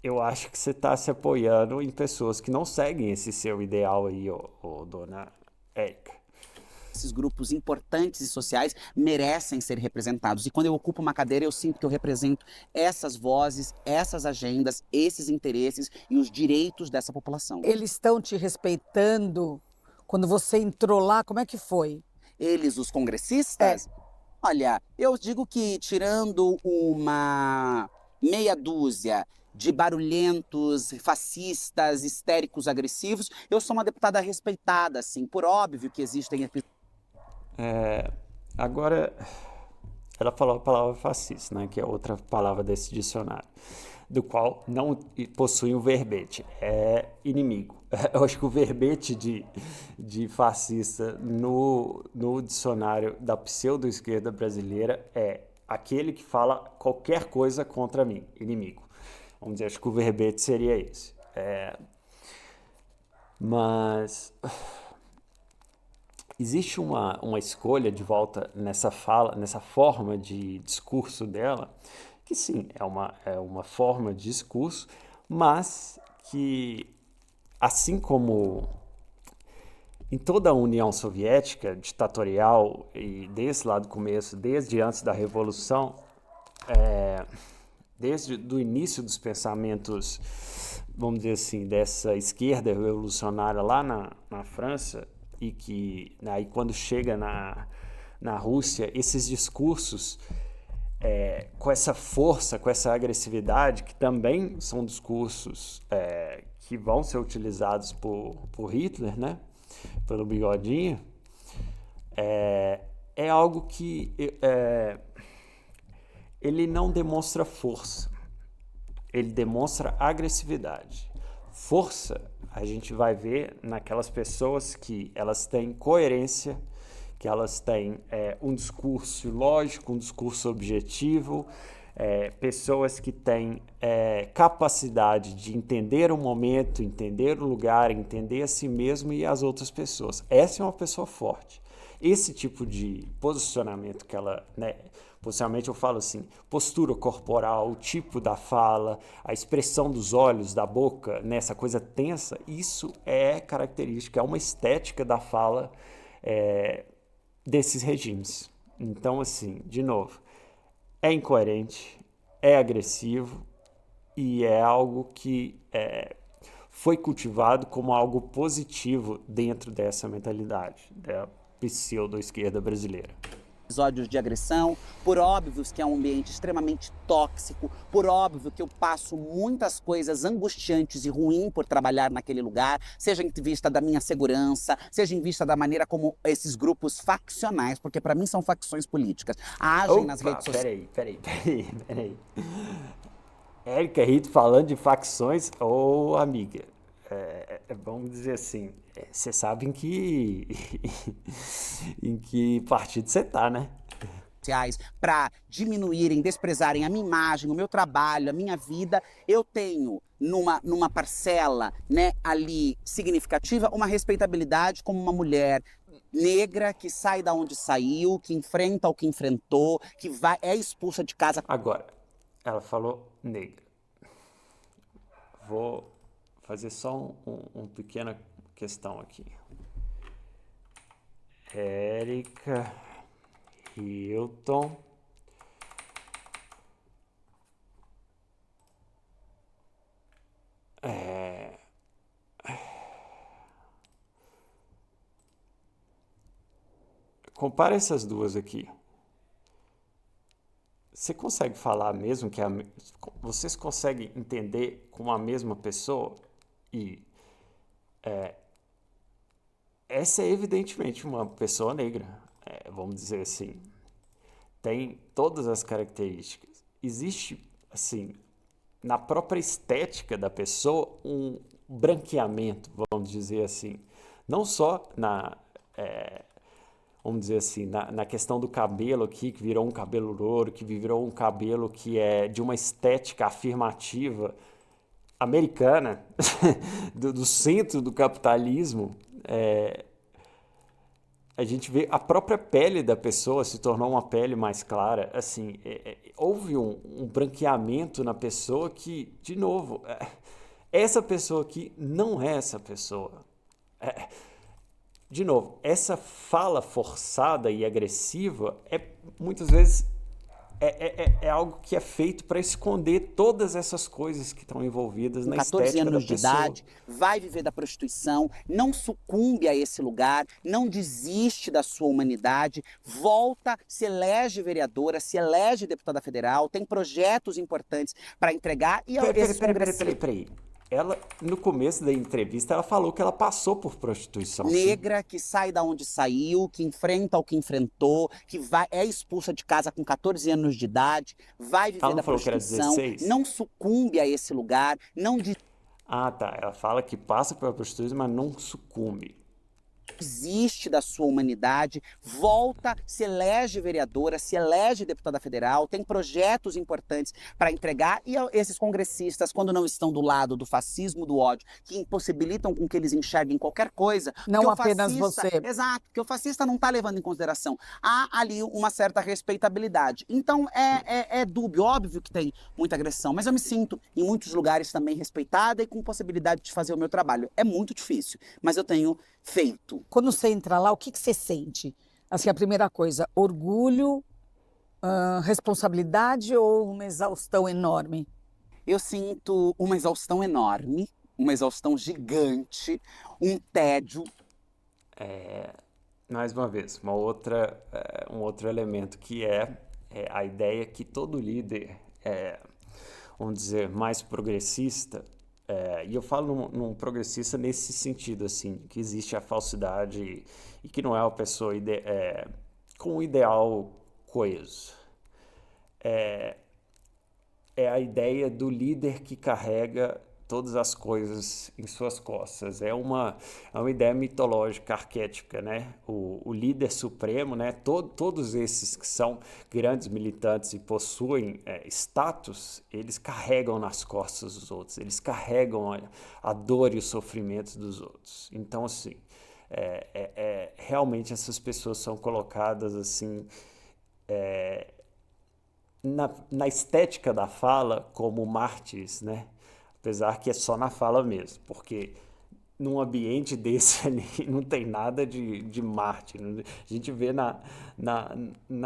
eu acho que você está se apoiando em pessoas que não seguem esse seu ideal aí, dona Érica. Esses grupos importantes e sociais merecem ser representados. E quando eu ocupo uma cadeira, eu sinto que eu represento essas vozes, essas agendas, esses interesses e os direitos dessa população. Eles estão te respeitando? Quando você entrou lá, como é que foi? Eles, os congressistas? Olha, eu digo que tirando uma meia dúzia de barulhentos, fascistas, histéricos, agressivos, eu sou uma deputada respeitada, assim, por óbvio que existem... Agora, ela falou a palavra fascista, né, que é outra palavra desse dicionário, do qual não possui um verbete, é inimigo. Eu acho que o verbete de fascista no dicionário da pseudo-esquerda brasileira é aquele que fala qualquer coisa contra mim, inimigo. Vamos dizer, acho que o verbete seria esse. Mas existe uma escolha de volta nessa fala, nessa forma de discurso dela, que sim, é uma forma de discurso, mas que, assim como em toda a União Soviética ditatorial, e desde lá do começo, desde antes da Revolução, desde o início dos pensamentos, vamos dizer assim, dessa esquerda revolucionária lá na França, e que aí quando chega na Rússia, esses discursos com essa força, com essa agressividade, que também são discursos que vão ser utilizados por Hitler, né? Pelo Bigodinho, é algo que ele não demonstra força, ele demonstra agressividade. Força a gente vai ver naquelas pessoas que elas têm coerência, que elas têm um discurso lógico, um discurso objetivo, pessoas que têm capacidade de entender o momento, entender o lugar, entender a si mesmo e as outras pessoas. Essa é uma pessoa forte. Esse tipo de posicionamento que ela, né, possivelmente eu falo assim, postura corporal, o tipo da fala, a expressão dos olhos, da boca, né, essa coisa tensa, isso é característica, é uma estética da fala desses regimes. Então, assim, de novo, é incoerente, é agressivo e é algo que foi cultivado como algo positivo dentro dessa mentalidade da pseudo-esquerda brasileira. Episódios de agressão, por óbvio que é um ambiente extremamente tóxico, por óbvio que eu passo muitas coisas angustiantes e ruins por trabalhar naquele lugar, seja em vista da minha segurança, seja em vista da maneira como esses grupos faccionais, porque para mim são facções políticas, agem nas redes sociais. Peraí. Érica Rito falando de facções, amiga, vamos dizer assim, você sabe em que partido você tá, né? Sociais para diminuírem, desprezarem a minha imagem, o meu trabalho, a minha vida, eu tenho numa parcela, né, ali significativa, uma respeitabilidade como uma mulher negra que sai da onde saiu, que enfrenta o que enfrentou, que é expulsa de casa. Agora, ela falou negra. Vou fazer só uma pequena questão aqui. Érica Hilton. Compara essas duas aqui. Você consegue falar mesmo que vocês conseguem entender como a mesma pessoa? E essa é evidentemente uma pessoa negra, vamos dizer assim. Tem todas as características. Existe, assim, na própria estética da pessoa, um branqueamento, vamos dizer assim. Não só vamos dizer assim, na questão do cabelo aqui, que virou um cabelo louro, que virou um cabelo que é de uma estética afirmativa americana, do centro do capitalismo. A gente vê a própria pele da pessoa se tornou uma pele mais clara. Assim, houve um branqueamento na pessoa que, de novo, essa pessoa aqui não é essa pessoa. De novo, essa fala forçada e agressiva muitas vezes é algo que é feito para esconder todas essas coisas que estão envolvidas na estética da pessoa. 14 anos de idade, vai viver da prostituição, não sucumbe a esse lugar, não desiste da sua humanidade, volta, se elege vereadora, se elege deputada federal, tem projetos importantes para entregar e Peraí. Ela, no começo da entrevista, ela falou que ela passou por prostituição. Negra, que sai da onde saiu, que enfrenta o que enfrentou, que é expulsa de casa com 14 anos de idade, vai viver da prostituição, não sucumbe a esse lugar, não... Ah, tá. Ela fala que passa pela prostituição, mas não sucumbe. Desiste da sua humanidade, volta, se elege vereadora, se elege deputada federal, tem projetos importantes para entregar e esses congressistas, quando não estão do lado do fascismo, do ódio, que impossibilitam com que eles enxerguem qualquer coisa... Não apenas você. Exato, porque o fascista não está levando em consideração. Há ali uma certa respeitabilidade. Então é dúbio, óbvio que tem muita agressão, mas eu me sinto em muitos lugares também respeitada e com possibilidade de fazer o meu trabalho. É muito difícil, mas eu tenho feito. Quando você entra lá, o que você sente? Assim, a primeira coisa, orgulho, responsabilidade ou uma exaustão enorme? Eu sinto uma exaustão enorme, uma exaustão gigante, um tédio. Mais uma vez, um outro elemento que é a ideia que todo líder, vamos dizer, mais progressista, e eu falo num progressista nesse sentido, assim, que existe a falsidade e que não é uma pessoa com um ideal coeso. É a ideia do líder que carrega todas as coisas em suas costas. É uma ideia mitológica, arquétipica, né? O líder supremo, né? Todos esses que são grandes militantes e possuem status, eles carregam nas costas dos outros, eles carregam a dor e os sofrimentos dos outros. Então, assim, realmente essas pessoas são colocadas, assim, na estética da fala como mártires, né? Apesar que é só na fala mesmo, porque num ambiente desse ali não tem nada de mártir. A gente vê na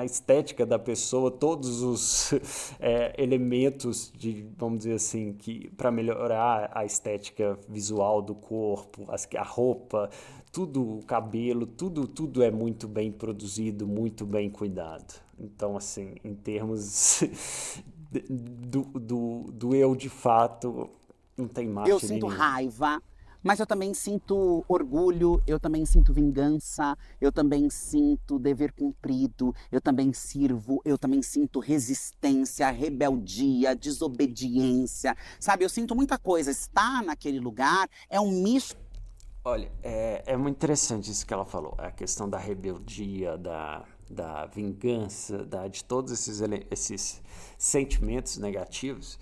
estética da pessoa todos os elementos vamos dizer assim, para melhorar a estética visual do corpo, a roupa, tudo, o cabelo, tudo é muito bem produzido, muito bem cuidado. Então, assim, em termos do eu de fato, não tem mártir Eu sinto raiva, Mas eu também sinto orgulho, eu também sinto vingança, eu também sinto dever cumprido, eu também sirvo, eu também sinto resistência, rebeldia, desobediência, sabe? Eu sinto muita coisa. Estar naquele lugar é um misto. Olha, é muito interessante isso que ela falou, a questão da rebeldia, da vingança, de todos esses sentimentos negativos,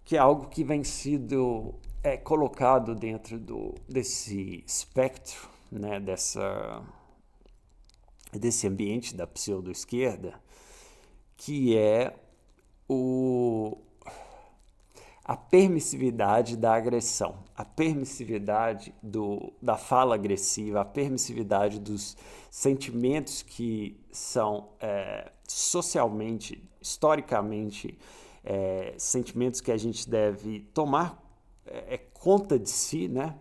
que é algo que vem sido colocado dentro desse espectro, né, desse ambiente da pseudo-esquerda, que é a permissividade da agressão, a permissividade da fala agressiva, a permissividade dos sentimentos que são socialmente, historicamente, sentimentos que a gente deve tomar conta de si, né?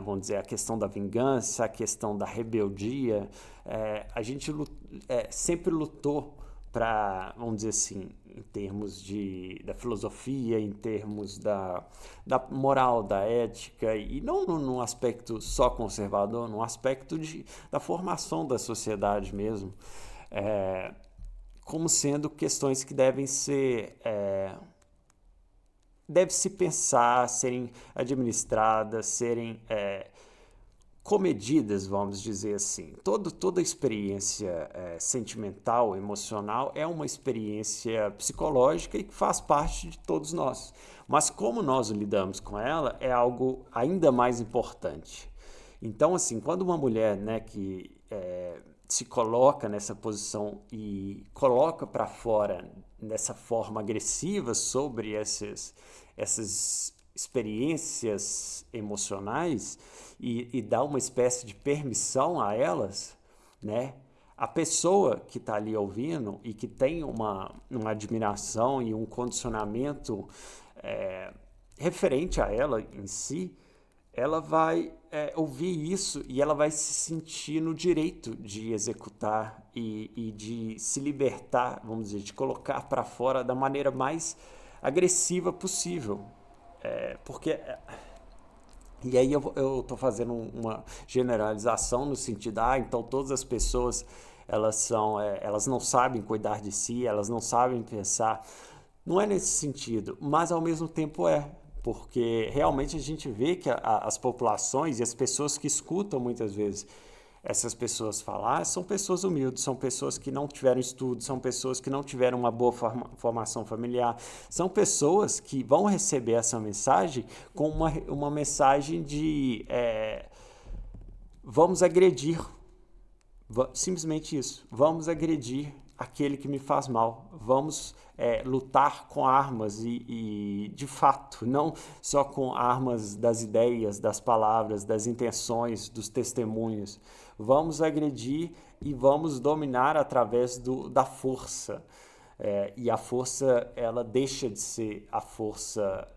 Vamos dizer, a questão da vingança, a questão da rebeldia. A gente sempre lutou para, vamos dizer assim, em termos da filosofia, em termos da moral, da ética, e não num aspecto só conservador, num aspecto da formação da sociedade mesmo, como sendo questões que devem ser... deve-se pensar, serem administradas, serem comedidas, vamos dizer assim. Toda experiência sentimental, emocional, é uma experiência psicológica e que faz parte de todos nós. Mas como nós lidamos com ela é algo ainda mais importante. Então, assim, quando uma mulher, né, que se coloca nessa posição e coloca para fora dessa forma agressiva sobre essas experiências emocionais e dá uma espécie de permissão a elas, né? A pessoa que está ali ouvindo e que tem uma admiração e um condicionamento referente a ela em si, ela vai ouvir isso e ela vai se sentir no direito de executar e de se libertar, vamos dizer, de colocar para fora da maneira mais agressiva possível. Porque... E aí eu estou fazendo uma generalização no sentido, então todas as pessoas elas não sabem cuidar de si, elas não sabem pensar. Não é nesse sentido, mas ao mesmo tempo porque realmente a gente vê que as populações e as pessoas que escutam muitas vezes essas pessoas falar são pessoas humildes, são pessoas que não tiveram estudo, são pessoas que não tiveram uma boa formação familiar, são pessoas que vão receber essa mensagem com uma mensagem de vamos agredir, simplesmente isso, vamos agredir aquele que me faz mal, vamos lutar com armas e de fato, não só com armas das ideias, das palavras, das intenções, dos testemunhos. Vamos agredir e vamos dominar através da força. E a força, ela deixa de ser a força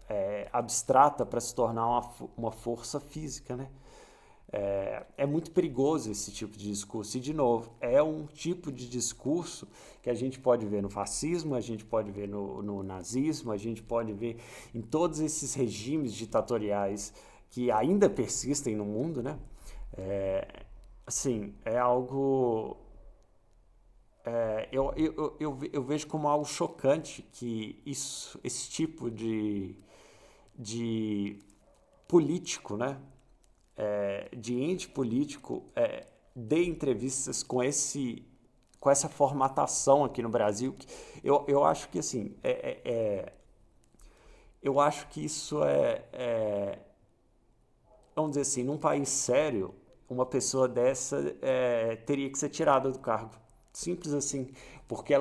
abstrata para se tornar uma força física, né? É muito perigoso esse tipo de discurso. E, de novo, é um tipo de discurso que a gente pode ver no fascismo, a gente pode ver no nazismo, a gente pode ver em todos esses regimes ditatoriais que ainda persistem no mundo, né? Assim, é algo... eu vejo como algo chocante que esse tipo de político, né? De ente político dê entrevistas com essa formatação aqui no Brasil. Eu acho que assim, eu acho que isso vamos dizer assim, num país sério, uma pessoa dessa teria que ser tirada do cargo. Simples assim, porque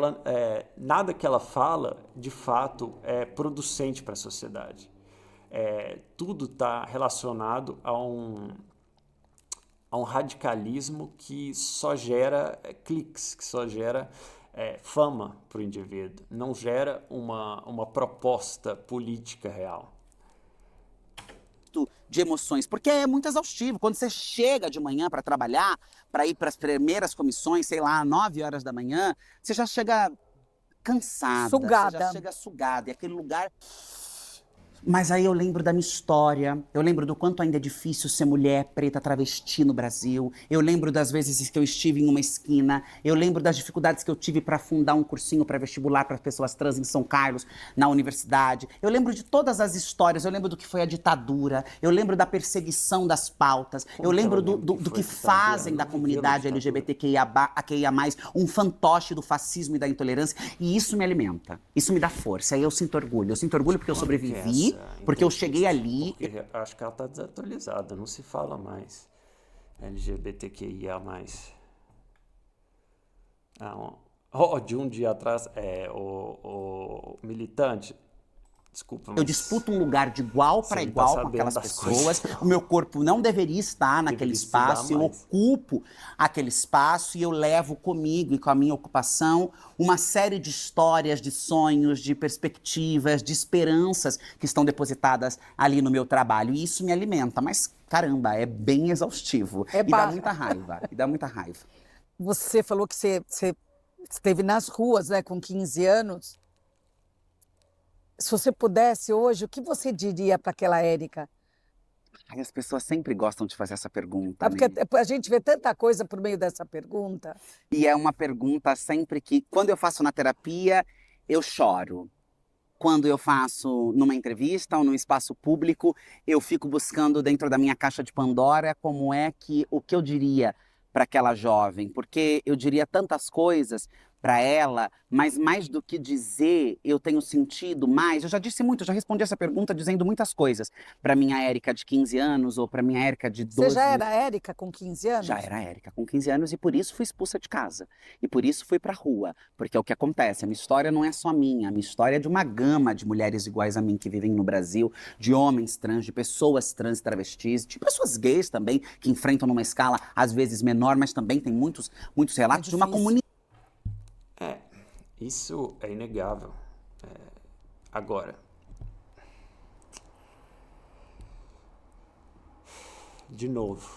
nada que ela fala, de fato, é producente para a sociedade. Tudo está relacionado a um radicalismo que só gera cliques, que só gera fama para o indivíduo, não gera uma proposta política real. De emoções, porque é muito exaustivo. Quando você chega de manhã para trabalhar, para ir para as primeiras comissões, sei lá, 9 horas da manhã, você já chega cansada, Sugada. você já chega sugada, e aquele lugar Mas aí eu lembro da minha história, eu lembro do quanto ainda é difícil ser mulher preta travesti no Brasil, eu lembro das vezes que eu estive em uma esquina, eu lembro das dificuldades que eu tive para fundar um cursinho pré-vestibular para pessoas trans em São Carlos, na universidade. Eu lembro de todas as histórias, eu lembro do que foi a ditadura, eu lembro da perseguição das pautas, eu lembro do que fazem da comunidade LGBTQIA+, um fantoche do fascismo e da intolerância, e isso me alimenta, isso me dá força, aí eu sinto orgulho porque eu sobrevivi, porque eu cheguei ali. Porque acho que ela tá desatualizada, não se fala mais LGBTQIA+. De um dia atrás, o militante, desculpa, mas Eu disputo um lugar de igual para igual com aquelas pessoas. O meu corpo não deveria estar naquele espaço. Eu ocupo aquele espaço e eu levo comigo e com a minha ocupação uma série de histórias, de sonhos, de perspectivas, de esperanças que estão depositadas ali no meu trabalho. E isso me alimenta. Mas, caramba, é bem exaustivo. Dá muita raiva. E dá muita raiva. Você falou que você esteve nas ruas, né, com 15 anos. Se você pudesse hoje, o que você diria para aquela Érica? Ai, as pessoas sempre gostam de fazer essa pergunta, Porque né? a gente vê tanta coisa por meio dessa pergunta. E é uma pergunta sempre que, quando eu faço na terapia, eu choro. Quando eu faço numa entrevista ou num espaço público, eu fico buscando dentro da minha caixa de Pandora como é que, o que eu diria para aquela jovem, porque eu diria tantas coisas para ela, mas mais do que dizer, eu tenho sentido mais. Eu já disse muito, eu já respondi essa pergunta dizendo muitas coisas para minha Érica de 15 anos ou para minha Érica de 12. Você já era Érica com 15 anos? Já era Érica com 15 anos e por isso fui expulsa de casa. E por isso fui pra rua. Porque é o que acontece, a minha história não é só minha, a minha história é de uma gama de mulheres iguais a mim que vivem no Brasil, de homens trans, de pessoas trans e travestis, de pessoas gays também, que enfrentam numa escala às vezes menor, mas também tem muitos relatos de uma comunidade. Isso é inegável. Agora, de novo,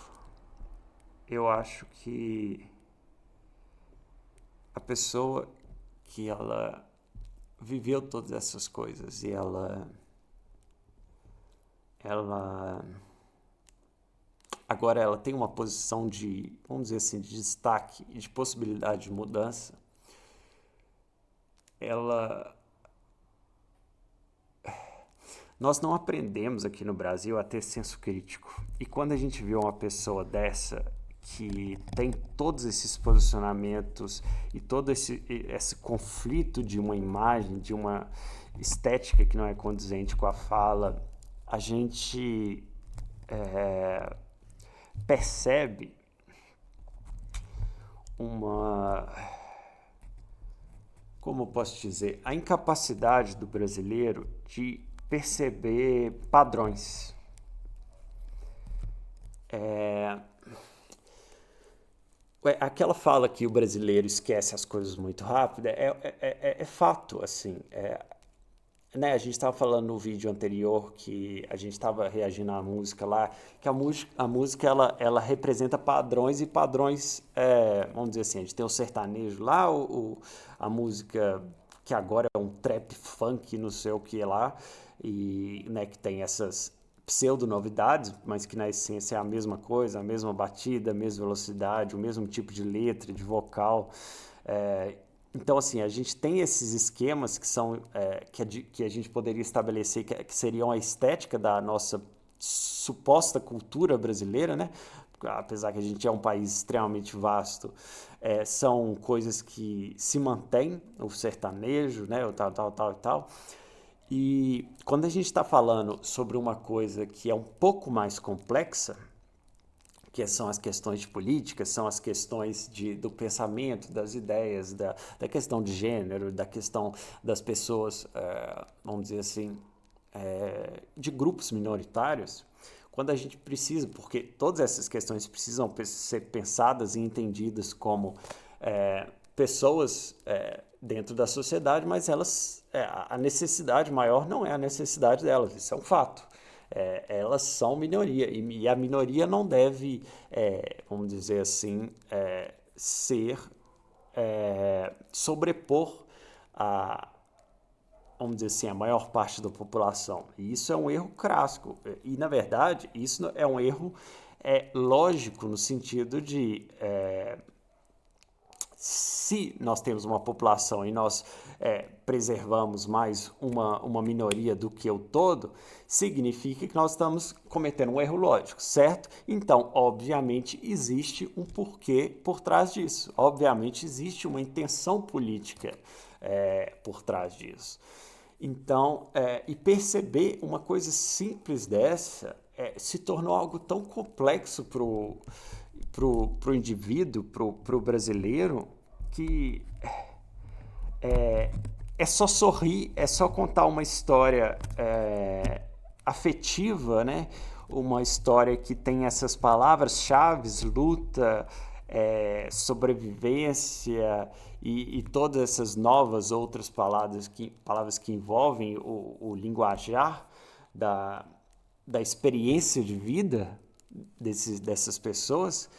eu acho que a pessoa que ela viveu todas essas coisas e ela agora ela tem uma posição de, vamos dizer assim, de destaque e de possibilidade de mudança, nós não aprendemos aqui no Brasil a ter senso crítico. E quando a gente vê uma pessoa dessa que tem todos esses posicionamentos e todo esse conflito de uma imagem, de uma estética que não é condizente com a fala, a gente percebe como eu posso dizer, a incapacidade do brasileiro de perceber padrões. Aquela fala que o brasileiro esquece as coisas muito rápido é fato, assim. Né, a gente estava falando no vídeo anterior que a gente estava reagindo à música lá, que a música ela representa padrões e padrões, vamos dizer assim, a gente tem o sertanejo lá, a música que agora é um trap funk, não sei o que lá, e né, que tem essas pseudo-novidades, mas que na essência é a mesma coisa, a mesma batida, a mesma velocidade, o mesmo tipo de letra, de vocal. Então, assim, a gente tem esses esquemas que são que a gente poderia estabelecer que seriam a estética da nossa suposta cultura brasileira, né? Apesar que a gente é um país extremamente vasto, são coisas que se mantêm, o sertanejo, né? O tal. E quando a gente está falando sobre uma coisa que é um pouco mais complexa, que são as questões de política, são as questões do pensamento, das ideias, da questão de gênero, da questão das pessoas, vamos dizer assim, de grupos minoritários, quando a gente precisa, porque todas essas questões precisam ser pensadas e entendidas como pessoas dentro da sociedade, mas elas, a necessidade maior não é a necessidade delas, isso é um fato. Elas são minoria e a minoria não deve, vamos dizer assim, sobrepor vamos dizer assim, a maior parte da população. E isso é um erro clássico. E, na verdade, isso é um erro lógico no sentido de se nós temos uma população e nós preservamos mais uma minoria do que o todo, significa que nós estamos cometendo um erro lógico, certo? Então, obviamente, existe um porquê por trás disso. Obviamente, existe uma intenção política por trás disso. Então, e perceber uma coisa simples dessa se tornou algo tão complexo pro indivíduo, pro brasileiro, que é só sorrir, é só contar uma história afetiva, né? Uma história que tem essas palavras-chave, luta, sobrevivência e todas essas novas outras palavras que envolvem o linguajar da experiência de vida dessas pessoas,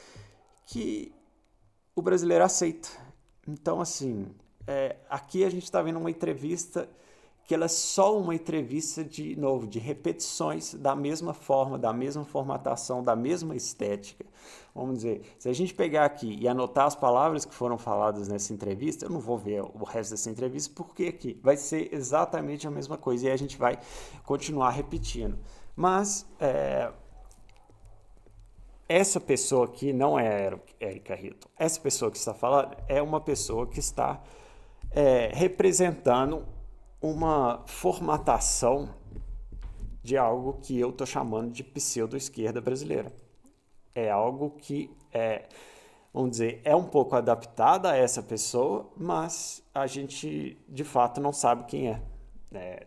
que o brasileiro aceita. Então, assim, aqui a gente está vendo uma entrevista que ela é só uma entrevista de repetições da mesma forma, da mesma formatação, da mesma estética. Vamos dizer, se a gente pegar aqui e anotar as palavras que foram faladas nessa entrevista, eu não vou ver o resto dessa entrevista, porque aqui vai ser exatamente a mesma coisa e a gente vai continuar repetindo. Mas essa pessoa aqui não é a Erika Hilton. Essa pessoa que está falando é uma pessoa que está representando uma formatação de algo que eu estou chamando de pseudo-esquerda brasileira. É algo que vamos dizer, é um pouco adaptada a essa pessoa, mas a gente de fato não sabe quem é.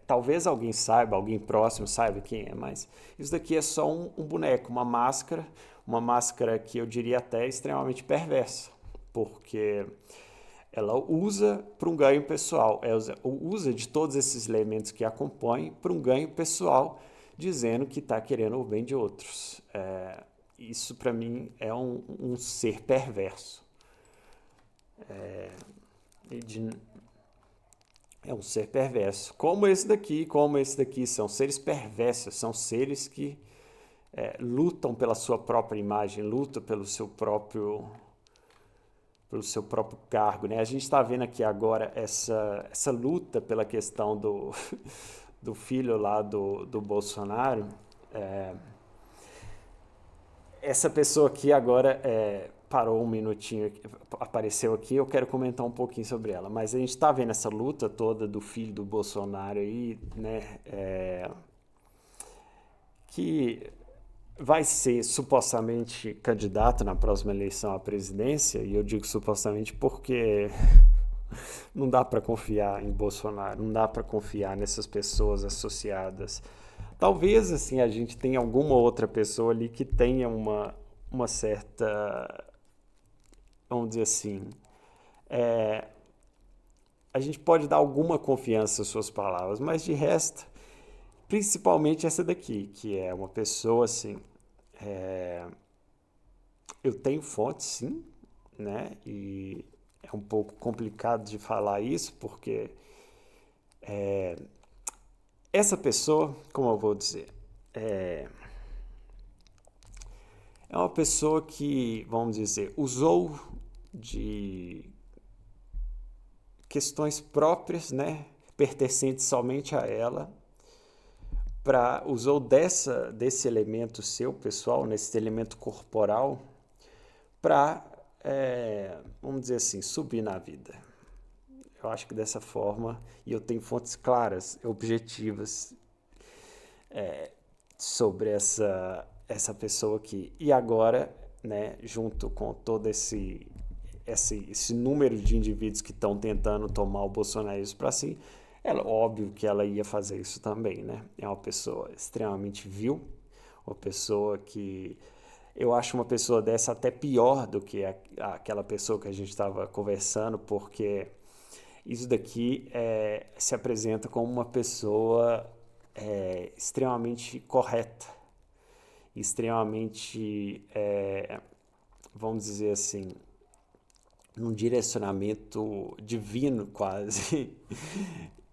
Talvez alguém saiba, alguém próximo saiba quem é, mas isso daqui é só um boneco, uma máscara que eu diria até extremamente perversa, porque ela usa para um ganho pessoal, usa de todos esses elementos que acompanham para um ganho pessoal, dizendo que está querendo o bem de outros. Isso para mim é um ser perverso. É um ser perverso. Como esse daqui, são seres perversos, são seres que lutam pela sua própria imagem, lutam pelo seu próprio cargo, né? A gente está vendo aqui agora essa luta pela questão do filho lá do Bolsonaro. Essa pessoa aqui agora parou um minutinho, apareceu aqui, eu quero comentar um pouquinho sobre ela. Mas a gente está vendo essa luta toda do filho do Bolsonaro aí, né? Que vai ser supostamente candidato na próxima eleição à presidência, e eu digo supostamente porque não dá para confiar em Bolsonaro, não dá para confiar nessas pessoas associadas. Talvez assim a gente tenha alguma outra pessoa ali que tenha uma certa, vamos dizer assim, a gente pode dar alguma confiança às suas palavras, mas de resto, principalmente essa daqui, que é uma pessoa assim, eu tenho fontes sim, né, e é um pouco complicado de falar isso, porque essa pessoa, como eu vou dizer, é uma pessoa que, vamos dizer, usou de questões próprias, né, pertencentes somente a ela, usou desse elemento seu, pessoal, nesse elemento corporal, para, vamos dizer assim, subir na vida. Eu acho que dessa forma, e eu tenho fontes claras, objetivas, sobre essa pessoa aqui. E agora, né, junto com todo esse número de indivíduos que estão tentando tomar o bolsonarismo para si, óbvio que ela ia fazer isso também, né? É uma pessoa extremamente vil, uma pessoa que eu acho uma pessoa dessa até pior do que aquela pessoa que a gente estava conversando, porque isso daqui se apresenta como uma pessoa extremamente correta, extremamente, vamos dizer assim, num direcionamento divino quase,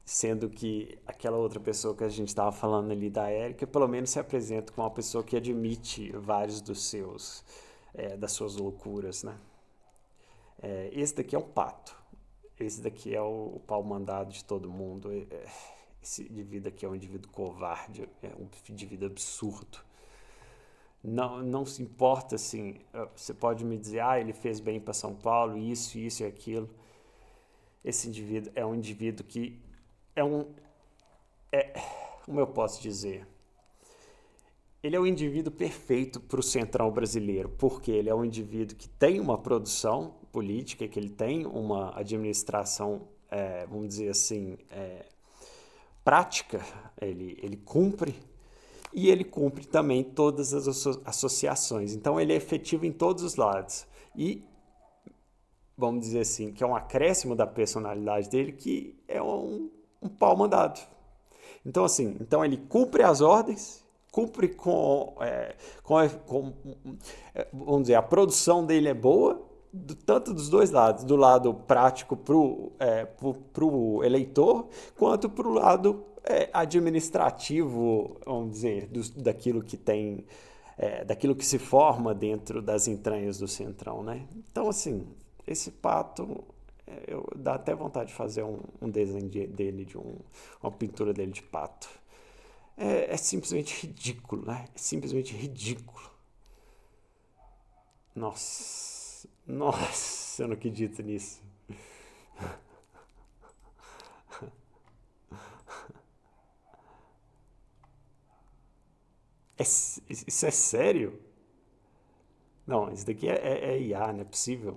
Sendo que aquela outra pessoa que a gente estava falando ali da Érica, pelo menos se apresenta como uma pessoa que admite vários das suas loucuras, né? Esse daqui é um pato. Esse daqui é o pau mandado de todo mundo. Esse indivíduo aqui é um indivíduo covarde, é um indivíduo absurdo. Não se importa, assim, você pode me dizer, ele fez bem para São Paulo, isso e aquilo. Esse indivíduo é um indivíduo que como eu posso dizer? Ele é o indivíduo perfeito para o centrão brasileiro, porque ele é um indivíduo que tem uma produção política, que ele tem uma administração, vamos dizer assim, prática, ele cumpre, e ele cumpre também todas as associações. Então, ele é efetivo em todos os lados. E, vamos dizer assim, que é um acréscimo da personalidade dele, que é um pau mandado. Então, assim, ele cumpre as ordens, cumpre vamos dizer, a produção dele é boa, tanto dos dois lados, do lado prático para o eleitor, quanto para o lado administrativo, vamos dizer, daquilo que tem, daquilo que se forma dentro das entranhas do Centrão, né? Então, assim, esse pato, dá até vontade de fazer um desenho dele, uma pintura dele de pato. É simplesmente ridículo, né? É simplesmente ridículo. Nossa, eu não acredito nisso. Isso é sério? Não, isso daqui é IA, não é possível.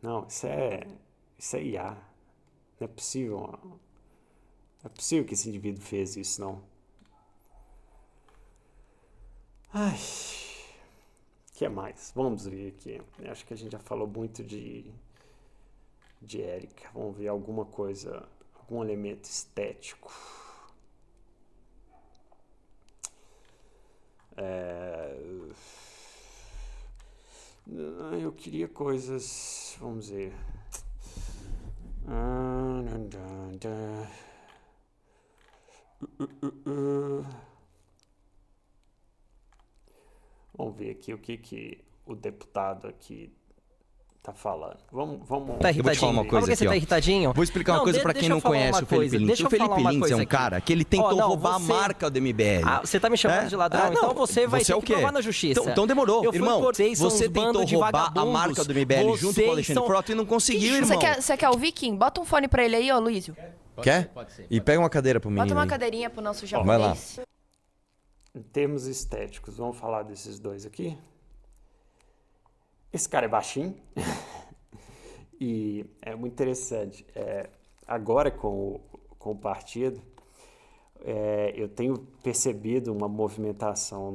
Não, isso é IA. Não é possível. Não é possível que esse indivíduo fez isso, não. Ai, o que mais? Vamos ver aqui. Eu acho que a gente já falou muito de Érica. Vamos ver alguma coisa, algum elemento estético. Eu queria coisas, vamos ver. Vamos ver aqui o que o deputado aqui tá falando. Vamos. Tá irritadinho. Eu vou te falar uma coisa Por que aqui, você tá irritadinho? Vou explicar uma coisa pra quem não conhece o Felipe Lins. O Felipe Lins é um cara que ele tentou roubar a marca do MBL. Você tá me chamando de ladrão, então você vai ter que provar na justiça. Então demorou, irmão. Você tentou roubar a marca do MBL junto com o Alexandre Frota e não conseguiu, irmão. Você quer ouvir, Kim? Bota um fone pra ele aí, ó, Luísio. Quer? E pega uma cadeira pro menino. Bota uma aí. cadeirinha pro nosso Vai lá. japonês. Em termos estéticos, vamos falar desses dois aqui. Esse cara é baixinho. E é muito interessante. Agora com o partido, eu tenho percebido uma movimentação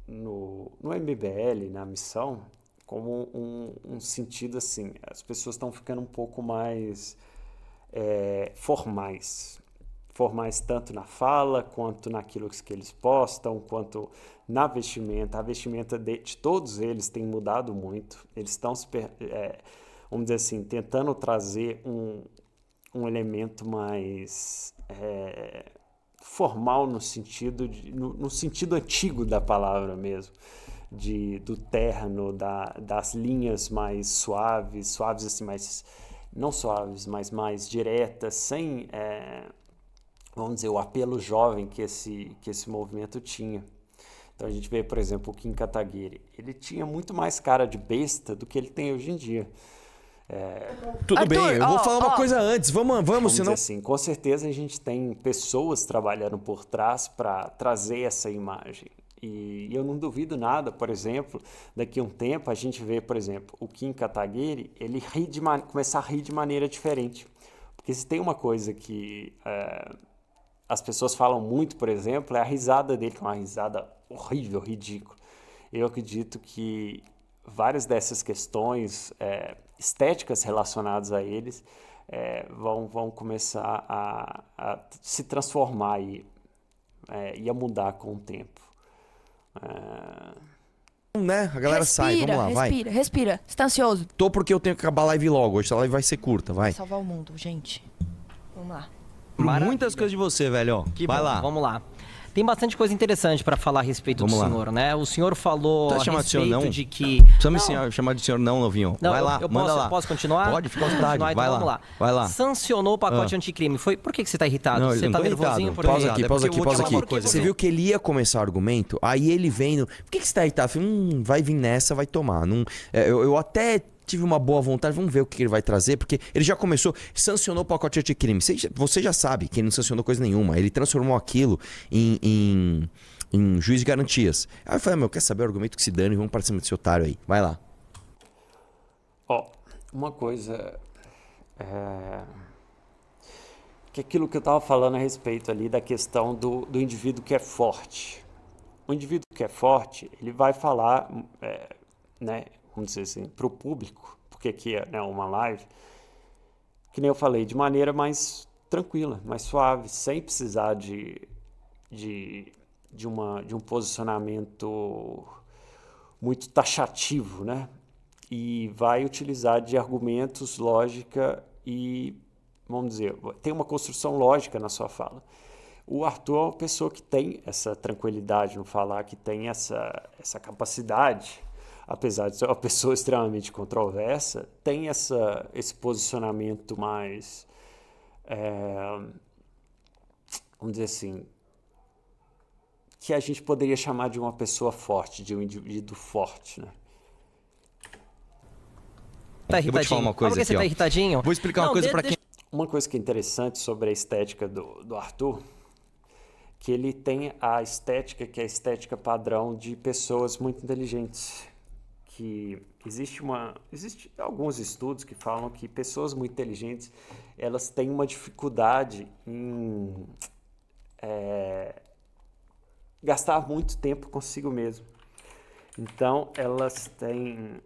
no MBL, na missão, como um sentido assim, as pessoas estão ficando um pouco mais formais tanto na fala, quanto naquilo que eles postam, quanto na vestimenta. A vestimenta de todos eles tem mudado muito. Eles estão, vamos dizer assim, tentando trazer um elemento mais formal no sentido antigo da palavra mesmo, do terno, das linhas mais suaves assim, mais, não suaves, mas mais diretas, sem, vamos dizer, o apelo jovem que esse movimento tinha. Então a gente vê, por exemplo, o Kim Kataguiri. Ele tinha muito mais cara de besta do que ele tem hoje em dia. Tudo bem, eu vou falar uma coisa antes. Vamos, senão... assim, com certeza a gente tem pessoas trabalhando por trás para trazer essa imagem. E eu não duvido nada, por exemplo, daqui a um tempo a gente vê, por exemplo, o Kim Kataguiri, ele começar a rir de maneira diferente. Porque se tem uma coisa que as pessoas falam muito, por exemplo, é a risada dele, que é uma risada horrível, ridícula. Eu acredito que várias dessas questões estéticas relacionadas a eles vão começar a se transformar e a mudar com o tempo. Né? A galera sai, vamos lá, vai. Respira. Você tá ansioso? Tô porque eu tenho que acabar a live logo. Hoje a live vai ser curta, vai. Salvar o mundo, gente. Vamos lá. Muitas coisas de você, velho. Vai lá. Vamos lá. Tem bastante coisa interessante para falar a respeito do senhor, né? O senhor falou a respeito de que... Precisa me chamar de senhor não, novinho. Vai lá, manda lá. Posso continuar? Pode, fica à vontade. Então, vamos lá. Vai lá. Sancionou o pacote anticrime. Por que você tá irritado? Não, você tá nervosinho? Pausa aqui. Você viu que ele ia começar o argumento, aí ele vem por que você tá irritado? Eu falei, vai vir nessa, vai tomar. Eu até... tive uma boa vontade, vamos ver o que ele vai trazer, porque ele já começou, sancionou o pacote anticrime. Você já sabe que ele não sancionou coisa nenhuma, ele transformou aquilo em juiz de garantias. Aí eu falei, quer saber o argumento que se dane, vamos para cima desse otário aí, vai lá. Uma coisa que aquilo que eu estava falando a respeito ali da questão do indivíduo que é forte. O indivíduo que é forte, ele vai falar, né, vamos dizer assim, para o público, porque aqui é uma live, que nem eu falei, de maneira mais tranquila, mais suave, sem precisar de um posicionamento muito taxativo, né? E vai utilizar de argumentos, lógica e, vamos dizer, tem uma construção lógica na sua fala. O Arthur é uma pessoa que tem essa tranquilidade no falar, que tem essa capacidade, apesar de ser uma pessoa extremamente controversa, tem esse posicionamento mais, vamos dizer assim, que a gente poderia chamar de uma pessoa forte, de um indivíduo forte, né? Tá irritadinho. Eu vou te falar uma coisa aqui, você tá irritadinho? Vou explicar uma coisa para quem... Uma coisa que é interessante sobre a estética do Arthur, que ele tem a estética, que é a estética padrão de pessoas muito inteligentes. Que existe alguns estudos que falam que pessoas muito inteligentes, elas têm uma dificuldade em gastar muito tempo consigo mesmo. Então, elas têm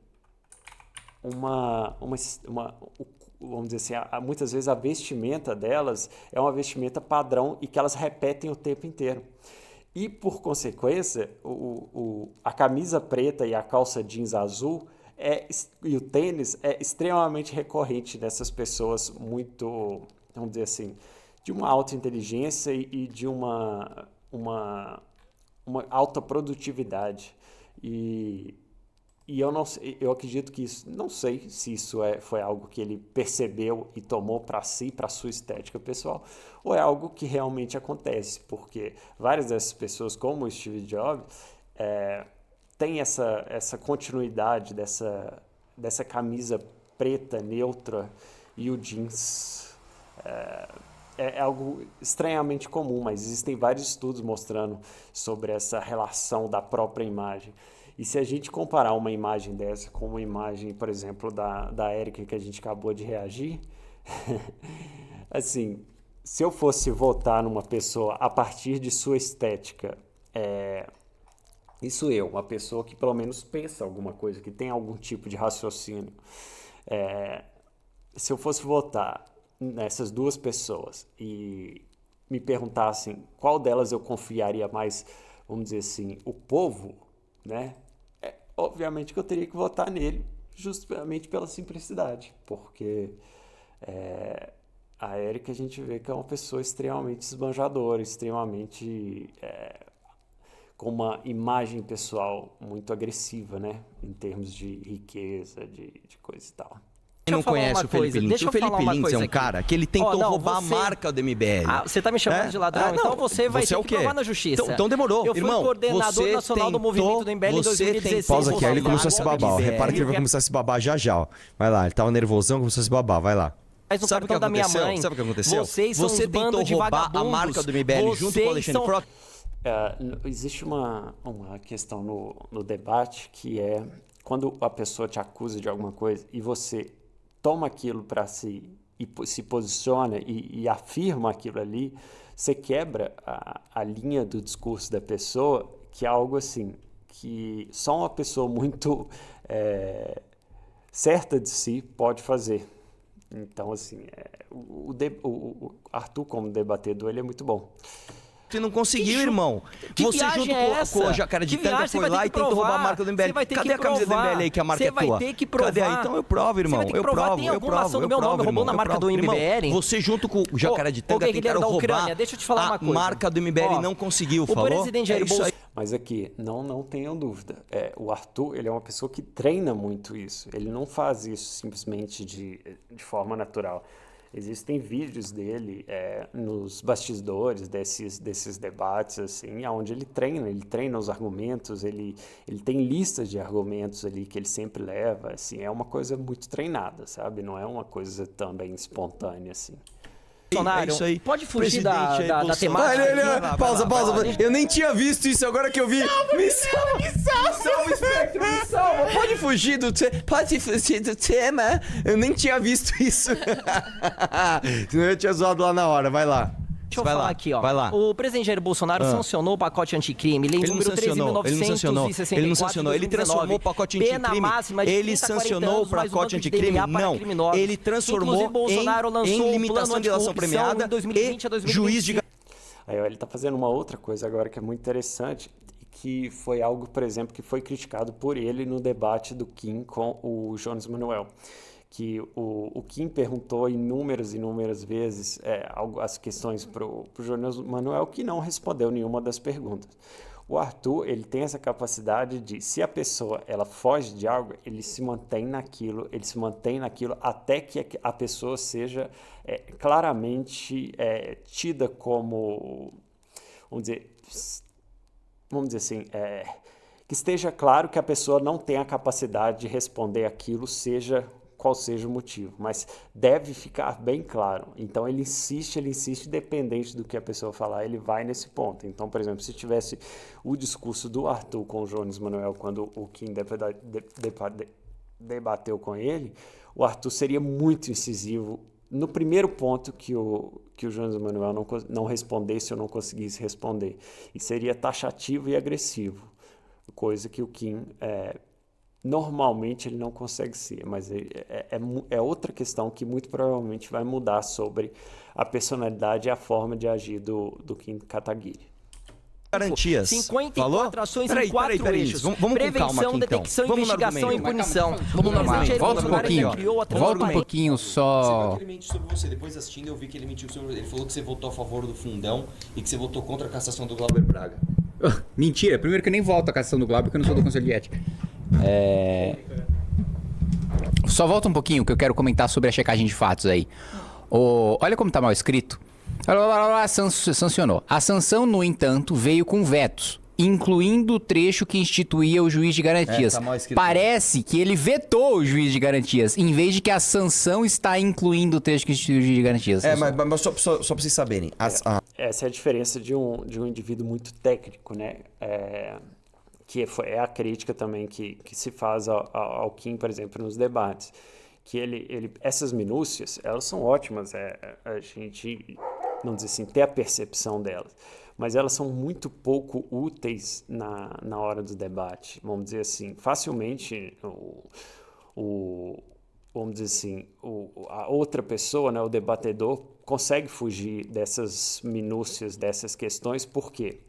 vamos dizer assim, muitas vezes a vestimenta delas é uma vestimenta padrão e que elas repetem o tempo inteiro. E, por consequência, a camisa preta e a calça jeans azul e o tênis é extremamente recorrente dessas pessoas muito, vamos dizer assim, de uma alta inteligência e de uma alta produtividade. E eu acredito que isso, não sei se isso foi algo que ele percebeu e tomou para si, para sua estética pessoal, ou é algo que realmente acontece, porque várias dessas pessoas, como o Steve Jobs, têm essa continuidade dessa camisa preta, neutra, e o jeans. É algo estranhamente comum, mas existem vários estudos mostrando sobre essa relação da própria imagem. E se a gente comparar uma imagem dessa com uma imagem, por exemplo, da Érica que a gente acabou de reagir, assim, se eu fosse votar numa pessoa a partir de sua estética, uma pessoa que pelo menos pensa alguma coisa, que tem algum tipo de raciocínio, se eu fosse votar nessas duas pessoas e me perguntassem qual delas eu confiaria mais, vamos dizer assim, o povo, né? Obviamente que eu teria que votar nele justamente pela simplicidade, porque a Érica a gente vê que é uma pessoa extremamente esbanjadora, extremamente com uma imagem pessoal muito agressiva, né? Em termos de riqueza, de coisa e tal. Quem não conhece o Felipe Lins? O Felipe Lins é um cara que ele tentou roubar a marca do MBL. Você tá me chamando de ladrão? Então você vai ter que provar na justiça. Então demorou. Eu fui coordenador nacional do movimento do MBL em 2016. Pausa aqui, aí ele começou a se babar. Repara que ele vai começar a se babar já. Vai lá, ele tava nervosão, começou a se babar, vai lá. Sabe o que aconteceu? Sabe o que aconteceu? Você tentou roubar a marca do MBL junto com o Alexandre Frota? Existe uma questão no debate que é quando a pessoa te acusa de alguma coisa e você toma aquilo para si e se posiciona e afirma aquilo ali, você quebra a linha do discurso da pessoa, que é algo assim, que só uma pessoa muito certa de si pode fazer. Então, assim, o Arthur como debatedor, ele é muito bom. e não conseguiu, irmão. Que você viagem junto é essa? com o Jacaré de Tanga foi lá e tentou roubar a marca do MBL. Cadê a camisa do MBL aí que a marca é tua? Você vai ter que provar. Cadê aí? Então eu provo, irmão. Eu provo, Tem alguma ação do meu nome roubando a marca do MBL? Você junto com o Jacaré de Tanga tentaram roubar deixa eu te falar uma coisa. A marca do MBL não conseguiu, falou? O presidente Jair Bolsonaro... Mas aqui, não tenham dúvida. O Arthur, ele é uma pessoa que treina muito isso. Ele não faz isso simplesmente de forma natural. Existem vídeos dele nos bastidores desses debates, assim, onde ele treina os argumentos, ele tem listas de argumentos ali que ele sempre leva, assim, é uma coisa muito treinada, sabe? Não é uma coisa também espontânea, assim. Bolsonaro, isso aí. Pode fugir da temática. Pausa. Eu nem tinha visto isso, agora que eu vi. Me salva, Espectro, me salva. Pode fugir do tema. Eu nem tinha visto isso. Senão eu tinha zoado lá na hora, vai lá. Deixa eu falar aqui, ó. Vai lá. O presidente Jair Bolsonaro sancionou o pacote anticrime. Lei número 13.964. Ele não sancionou. Ele transformou o pacote anticrime. Pena máxima de 30 Ele sancionou o pacote anticrime? Não. Ele transformou em limitação de delação premiada e juiz de... Aí ele está fazendo uma outra coisa agora que é muito interessante, que foi algo, por exemplo, que foi criticado por ele no debate do Kim com o Jones Manuel. Que o Kim perguntou inúmeras vezes as questões para o Jones Manuel, que não respondeu nenhuma das perguntas. O Arthur, ele tem essa capacidade de, se a pessoa ela foge de algo, ele se mantém naquilo até que a pessoa seja claramente tida como, vamos dizer assim, que esteja claro que a pessoa não tem a capacidade de responder aquilo, qual seja o motivo, mas deve ficar bem claro. Então ele insiste, independente do que a pessoa falar, ele vai nesse ponto. Então, por exemplo, se tivesse o discurso do Arthur com o Jones Manuel, quando o Kim debateu com ele, o Arthur seria muito incisivo no primeiro ponto que o Jones Manuel não respondesse ou não conseguisse responder. E seria taxativo e agressivo, coisa que o Kim... normalmente ele não consegue ser, mas é outra questão que muito provavelmente vai mudar sobre a personalidade e a forma de agir do Kim Kataguiri. Garantias. 54 ações em 4 eixos. Vamos prevenção, com calma aqui, detecção, então. investigação e punição. Vamos lá, volta um pouquinho. Volta um pouquinho só. Você viu que ele mentiu sobre você. Depois assistindo eu vi que ele mentiu sobre você. Ele falou que você votou a favor do fundão e que você votou contra a cassação do Glauber Braga. Mentira, primeiro que eu nem voto a cassação do Glauber, porque eu não sou do Conselho de Ética. Só volta um pouquinho que eu quero comentar sobre a checagem de fatos aí. Olha como tá mal escrito. Sancionou. A sanção, no entanto, veio com vetos, incluindo o trecho que instituía o juiz de garantias. Tá mal escrito. Parece que ele vetou o juiz de garantias, em vez de que a sanção está incluindo o trecho que institui o juiz de garantias. Mas só pra vocês saberem. Essa é a diferença de um indivíduo muito técnico, né? Que é a crítica também que se faz ao Kim, por exemplo, nos debates. Que essas minúcias, elas são ótimas, a gente, vamos dizer assim, ter a percepção delas, mas elas são muito pouco úteis na hora do debate. Vamos dizer assim, facilmente vamos dizer assim, a outra pessoa, né, o debatedor, consegue fugir dessas minúcias, dessas questões, por quê?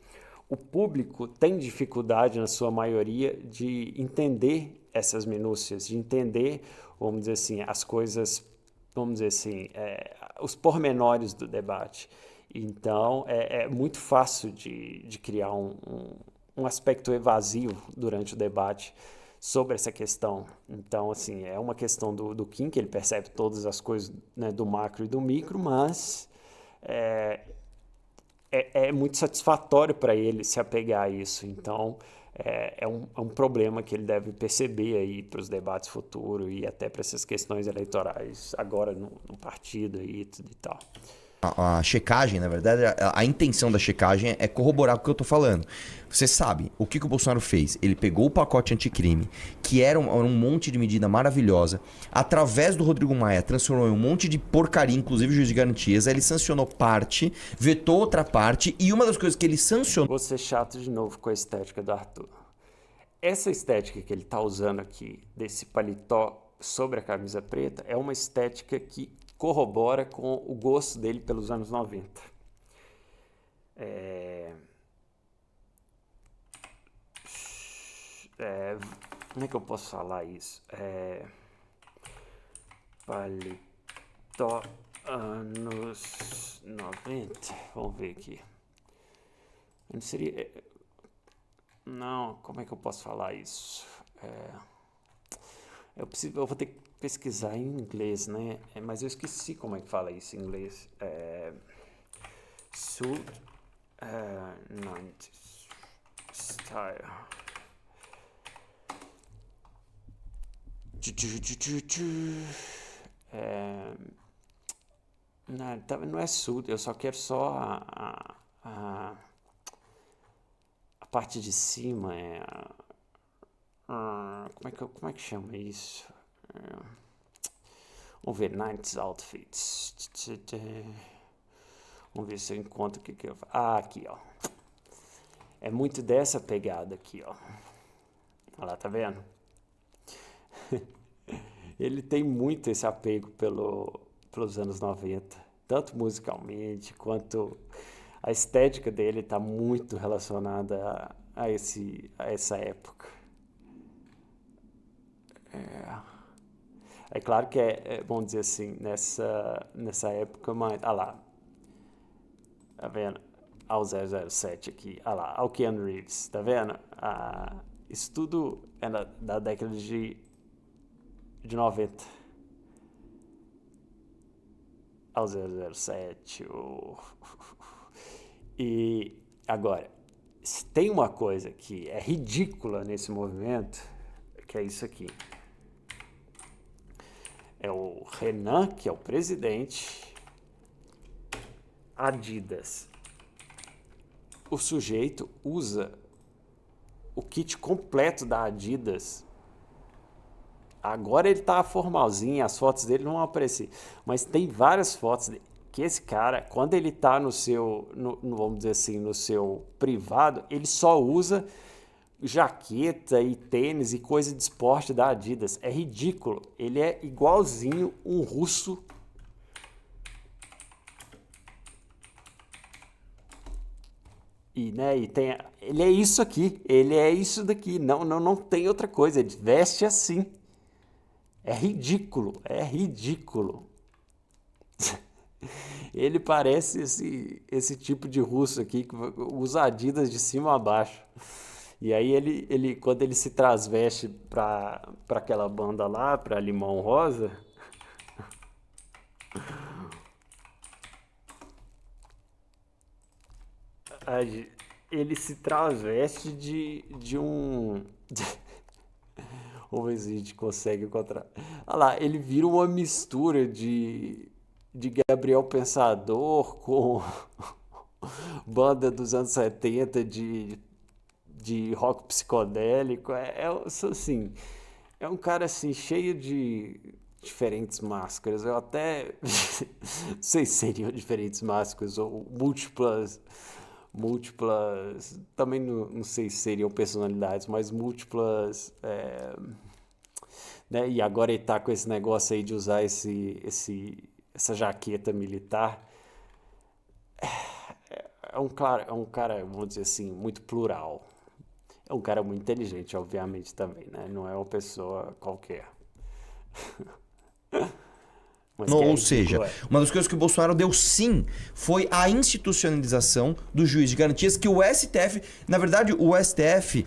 O público tem dificuldade, na sua maioria, de entender essas minúcias, de entender, vamos dizer assim, as coisas, vamos dizer assim, os pormenores do debate. Então, é muito fácil de criar um aspecto evasivo durante o debate sobre essa questão. Então, assim, é uma questão do Kim, que ele percebe todas as coisas, né, do macro e do micro, mas... É muito satisfatório para ele se apegar a isso. Então, é um problema que ele deve perceber aí para os debates futuros e até para essas questões eleitorais agora no partido e tudo e tal. A checagem, na verdade, a intenção da checagem é corroborar com o que eu tô falando. Você sabe o que o Bolsonaro fez? Ele pegou o pacote anticrime, que era um monte de medida maravilhosa, através do Rodrigo Maia, transformou em um monte de porcaria, inclusive o juiz de garantias, aí ele sancionou parte, vetou outra parte, e uma das coisas que ele sancionou... Vou ser chato de novo com a estética do Arthur. Essa estética que ele está usando aqui, desse paletó sobre a camisa preta, é uma estética que corrobora com o gosto dele pelos anos 90. Como é que eu posso falar isso? Paletó anos 90. Vamos ver aqui. Não seria. Não, como é que eu posso falar isso? Eu vou ter que pesquisar em inglês, né? Mas eu esqueci como é que fala isso em inglês. Suit 90s style. Não é suit, eu só quero só a parte de cima. Como é que chama isso? Vamos ver, 90s outfits. Vamos ver se eu encontro o que eu faço. Aqui, ó. É muito dessa pegada aqui, ó. Olha lá, tá vendo? Ele tem muito esse apego pelos anos 90, tanto musicalmente quanto a estética dele está muito relacionada a essa época. É claro que vamos dizer assim, nessa época, mas olha lá, tá vendo? Ao 007 aqui, olha lá, ao Keanu Reeves, tá vendo? Isso tudo é da década de 90. Ao 007. E agora, se tem uma coisa que é ridícula nesse movimento, que é isso aqui. É o Renan, que é o presidente, Adidas. O sujeito usa o kit completo da Adidas. Agora ele tá formalzinho, as fotos dele não vão aparecer. Mas tem várias fotos que esse cara, quando ele tá vamos dizer assim, no seu privado, ele só usa jaqueta e tênis e coisa de esporte da Adidas. É ridículo. Ele é igualzinho um russo. Ele é isso aqui. Ele é isso daqui. Não tem outra coisa. Ele veste assim. É ridículo. Ele parece esse tipo de russo aqui que usa Adidas de cima a baixo. E aí ele quando ele se transveste para aquela banda lá, para Limão Rosa, ele se transveste de um... Vamos ver se a gente consegue encontrar. Olha lá, ele vira uma mistura de Gabriel Pensador com banda dos anos 70 de rock psicodélico. Assim, é um cara assim, cheio de diferentes máscaras. Eu até não sei se seriam diferentes máscaras ou múltiplas, também não sei se seriam personalidades, mas múltiplas, né? E agora ele tá com esse negócio aí de usar essa jaqueta militar. É um cara, vamos dizer assim, muito plural. É um cara muito inteligente, obviamente, também, né? Não é uma pessoa qualquer. Ou seja, uma das coisas que o Bolsonaro deu sim foi a institucionalização do juiz de garantias, que o STF, na verdade, o STF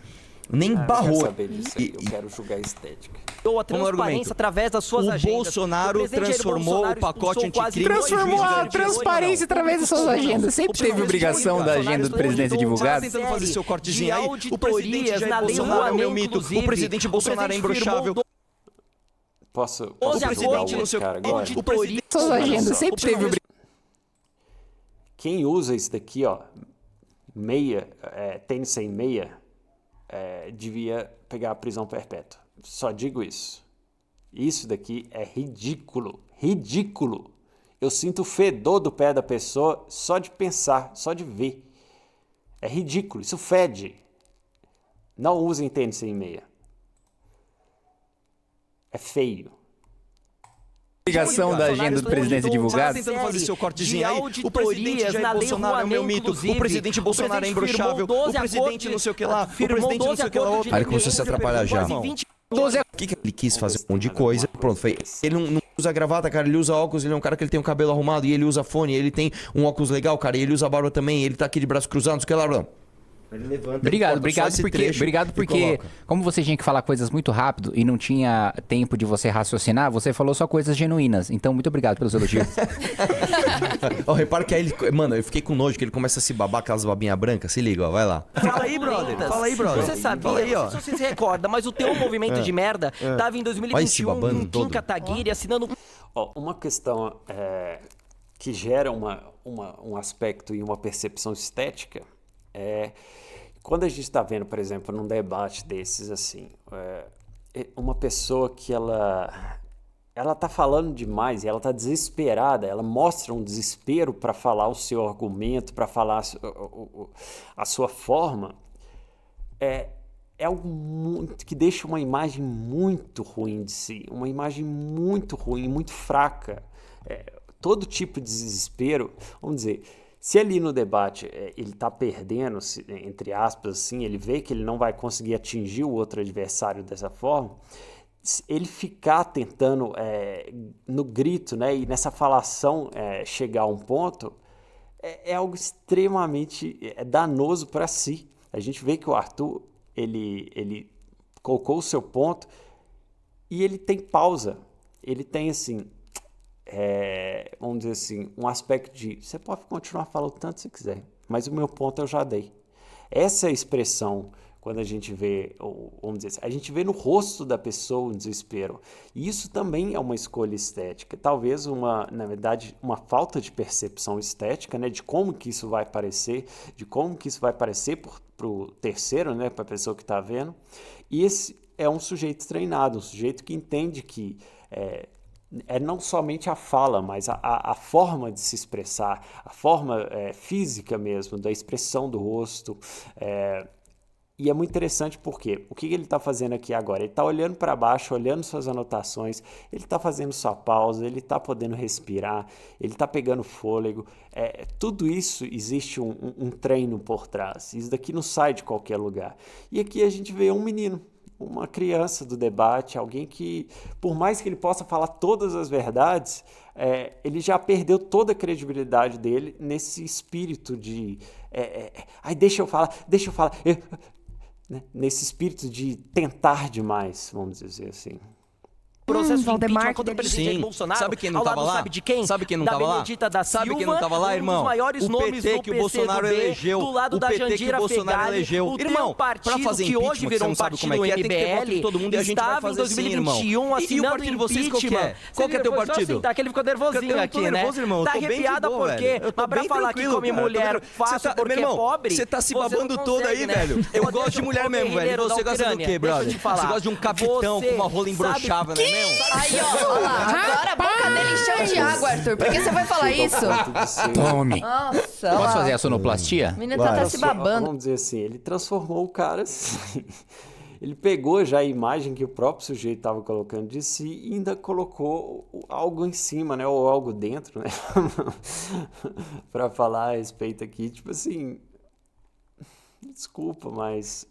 nem barrou. Eu quero saber disso aqui, eu quero julgar a estética. Ou a transparência através das suas agendas. O Bolsonaro transformou o pacote anticrime. Transformou a transparência através das suas agendas. Sempre teve obrigação da agenda do presidente divulgada. Tentando fazer seu cortezinho aí. O presidente Jair na lei Bolsonaro é meu mito. O presidente Bolsonaro é imbrochável. Posso julgar o cara agora? O presidente suas agendas sempre teve obrigação. Quem usa isso daqui, ó, tênis sem meia, devia pegar a prisão perpétua. Só digo isso. Isso daqui é ridículo. Ridículo. Eu sinto o fedor do pé da pessoa só de pensar, só de ver. É ridículo. Isso fede. Não usem tênis sem meia. É feio. Ligação da agenda do presidente divulgada. Você tá tentando fazer seu cortezinho aí. O presidente Jair Bolsonaro é o meu mito. O presidente Bolsonaro é imbrochável. O presidente não sei o que lá. O presidente não sei o que lá. Aí ele começou a se atrapalhar já. O que ele quis fazer um monte de coisa. Pronto, foi. Ele não usa gravata, cara. Ele usa óculos. Ele é um cara que ele tem um cabelo arrumado. E ele usa fone. Ele tem um óculos legal, cara. E ele usa barba também. Ele tá aqui de braço cruzado. Não sei o que lá. Ele levanta, Obrigado porque como você tinha que falar coisas muito rápido e não tinha tempo de você raciocinar, você falou só coisas genuínas. Então, muito obrigado pelos elogios. Repara que aí ele... Mano, eu fiquei com nojo que ele começa a se babar aquelas babinhas brancas. Se liga, ó, vai lá. Fala aí, brother. Você sabia, aí, não sei se você se recorda, mas o teu movimento de merda tava em 2021 com Kim Kataguiri assinando... Uma questão que gera um aspecto e uma percepção estética quando a gente está vendo, por exemplo, num debate desses assim, uma pessoa que ela tá falando demais e ela tá desesperada, ela mostra um desespero para falar o seu argumento, para falar a sua forma, é algo muito, que deixa uma imagem muito ruim de si, uma imagem muito ruim, muito fraca. Todo tipo de desespero, vamos dizer, se ali no debate ele está perdendo, entre aspas, assim, ele vê que ele não vai conseguir atingir o outro adversário dessa forma, ele ficar tentando, no grito, né, e nessa falação chegar a um ponto, é algo extremamente danoso para si. A gente vê que o Arthur, ele colocou o seu ponto e ele tem pausa. Ele tem, assim... vamos dizer assim, um aspecto de você pode continuar falando tanto se quiser, mas o meu ponto eu já dei. Essa expressão, quando a gente vê, vamos dizer assim, a gente vê no rosto da pessoa um desespero. E isso também é uma escolha estética. Talvez na verdade, uma falta de percepção estética, né, de como que isso vai parecer, de como que isso vai parecer para o terceiro, né, para a pessoa que está vendo. E esse é um sujeito treinado, um sujeito que entende que não somente a fala, mas a forma de se expressar, a forma física mesmo, da expressão do rosto. E é muito interessante porque o que ele está fazendo aqui agora? Ele está olhando para baixo, olhando suas anotações, ele está fazendo sua pausa, ele está podendo respirar, ele está pegando fôlego. Tudo isso existe um treino por trás. Isso daqui não sai de qualquer lugar. E aqui a gente vê um menino, uma criança do debate, alguém que, por mais que ele possa falar todas as verdades, ele já perdeu toda a credibilidade dele nesse espírito de deixa eu falar, né? Nesse espírito de tentar demais, vamos dizer assim. Processo de Valdemar impeachment contra o presidente Bolsonaro. Sabe quem não tava lá? Sabe de quem? Sabe quem não tava lá? Benedita da Silva, Sabe quem não tava lá, irmão? Um dos maiores o nomes PT do que o Bolsonaro elegeu. Do lado o da PT que o Jandira Bolsonaro Fegali, elegeu. o Irmão, partido pra fazer que hoje impeachment, virou um você não sabe como partido é que tem que ter voto de MBL, todo mundo e a gente vai fazer estava em 2021 assim, irmão. assinando E o partido de vocês qual que é? Qual que é teu partido? Tá que ele ficou nervosinho aqui, né? Nervoso, irmão. Tá arrepiada porque, mas pra falar que come mulher fácil porque é pobre, você tá se babando todo aí, velho. Eu gosto de mulher mesmo, velho. Você gosta do quê, brother? Você gosta de um capitão com uma rola imbrochável, não é mesmo? Aí, ó, olha lá. Agora a boca dele encheu de água, Arthur. Por que você vai falar isso? Tome. Nossa, Posso fazer a sonoplastia? O menino tá até se babando. Vamos dizer assim, ele transformou o cara assim. Ele pegou já a imagem que o próprio sujeito estava colocando de si e ainda colocou algo em cima, né? Ou algo dentro, né? Para falar a respeito aqui. Tipo assim, desculpa, mas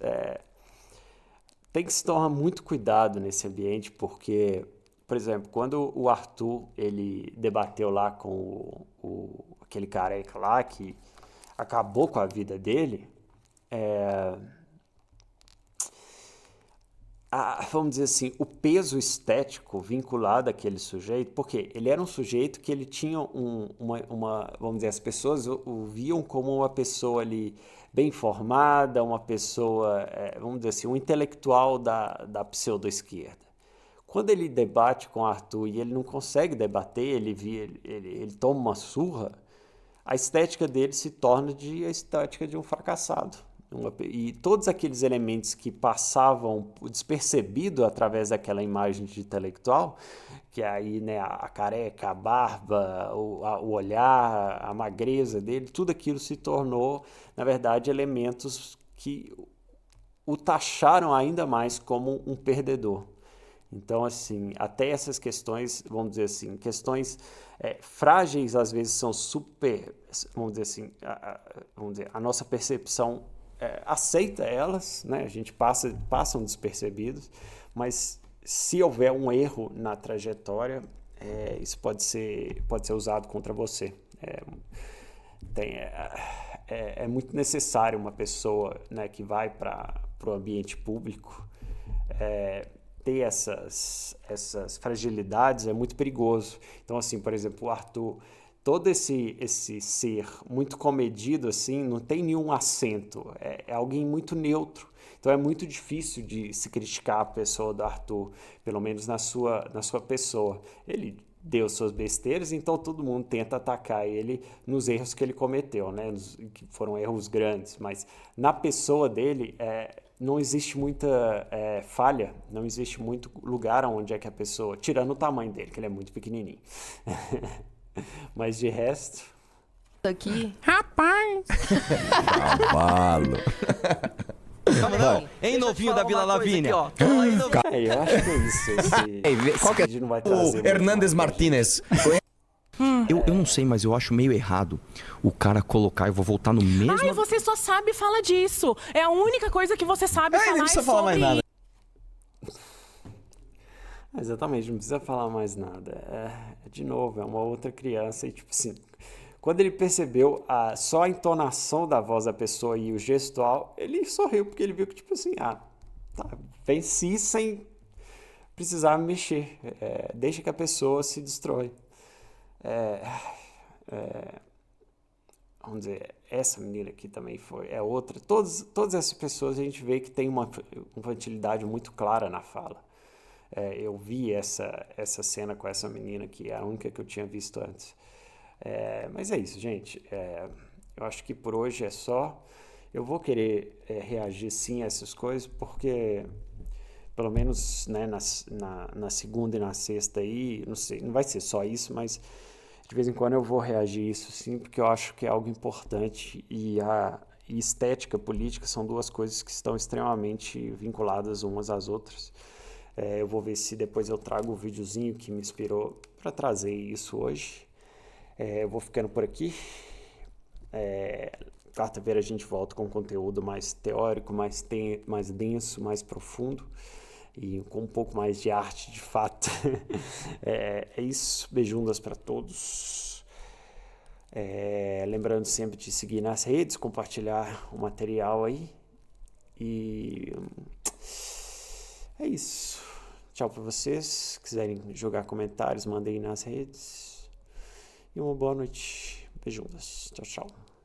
tem que se tomar muito cuidado nesse ambiente, porque, por exemplo, quando o Arthur ele debateu lá com aquele careca lá que acabou com a vida dele, vamos dizer assim, o peso estético vinculado àquele sujeito, porque ele era um sujeito que ele tinha vamos dizer, as pessoas o viam como uma pessoa ali bem formada, uma pessoa, vamos dizer assim, um intelectual da pseudo-esquerda. Quando ele debate com o Arthur e ele não consegue debater, ele toma uma surra, a estética dele se torna a estética de um fracassado. E todos aqueles elementos que passavam despercebido através daquela imagem de intelectual, que aí, né, a careca, a barba, o olhar, a magreza dele, tudo aquilo se tornou, na verdade, elementos que o taxaram ainda mais como um perdedor. Então, assim, até essas questões, vamos dizer assim, questões frágeis, às vezes são super, vamos dizer assim, a nossa percepção aceita elas, né? A gente passam despercebidos, mas se houver um erro na trajetória, isso pode ser usado contra você. É muito necessário uma pessoa, né, que vai para o ambiente público ter essas fragilidades, é muito perigoso. Então, assim, por exemplo, o Arthur, todo esse ser muito comedido, assim, não tem nenhum acento, é alguém muito neutro. Então é muito difícil de se criticar a pessoa do Arthur, pelo menos na sua pessoa. Ele deu suas besteiras, então todo mundo tenta atacar ele nos erros que ele cometeu, né? Que foram erros grandes, mas na pessoa dele não existe muita falha, não existe muito lugar onde é que a pessoa, tirando o tamanho dele, que ele é muito pequenininho. Mas de resto... Aqui. Rapaz! Cavalo! Calma, não. Hein, novinho da Vila Lavínia? Eu acho que é isso. Qual que é? Não vai trazer O Hernandes Martínez. Eu não sei, mas eu acho meio errado o cara colocar, eu vou voltar no mesmo... Ai, você só sabe falar disso. É a única coisa que você sabe falar. Não precisa falar mais nada. Exatamente, não precisa falar mais nada. De novo, é uma outra criança e, tipo assim, quando ele percebeu só a entonação da voz da pessoa e o gestual, ele sorriu, porque ele viu que, tipo assim, venci sem precisar mexer. Deixa que a pessoa se destrói. Vamos dizer, essa menina aqui também é outra. Todas essas pessoas a gente vê que tem uma infantilidade muito clara na fala. Eu vi essa cena com essa menina, que é a única que eu tinha visto antes. Mas é isso, gente. Eu acho que por hoje é só. Eu vou querer reagir sim a essas coisas, porque pelo menos, né, na segunda e na sexta aí, não sei, não vai ser só isso, mas de vez em quando eu vou reagir isso sim, porque eu acho que é algo importante, e estética política são duas coisas que estão extremamente vinculadas umas às outras. Eu vou ver se depois eu trago o videozinho que me inspirou para trazer isso hoje. Eu vou ficando por aqui. Quarta-feira a gente volta com conteúdo mais teórico, mais denso, mais profundo e com um pouco mais de arte de fato. É isso. Beijundas para todos. Lembrando sempre de seguir nas redes, compartilhar o material aí. E é isso. Tchau para vocês. Se quiserem jogar comentários, mandem nas redes. E uma boa noite. Beijundas. Tchau, tchau.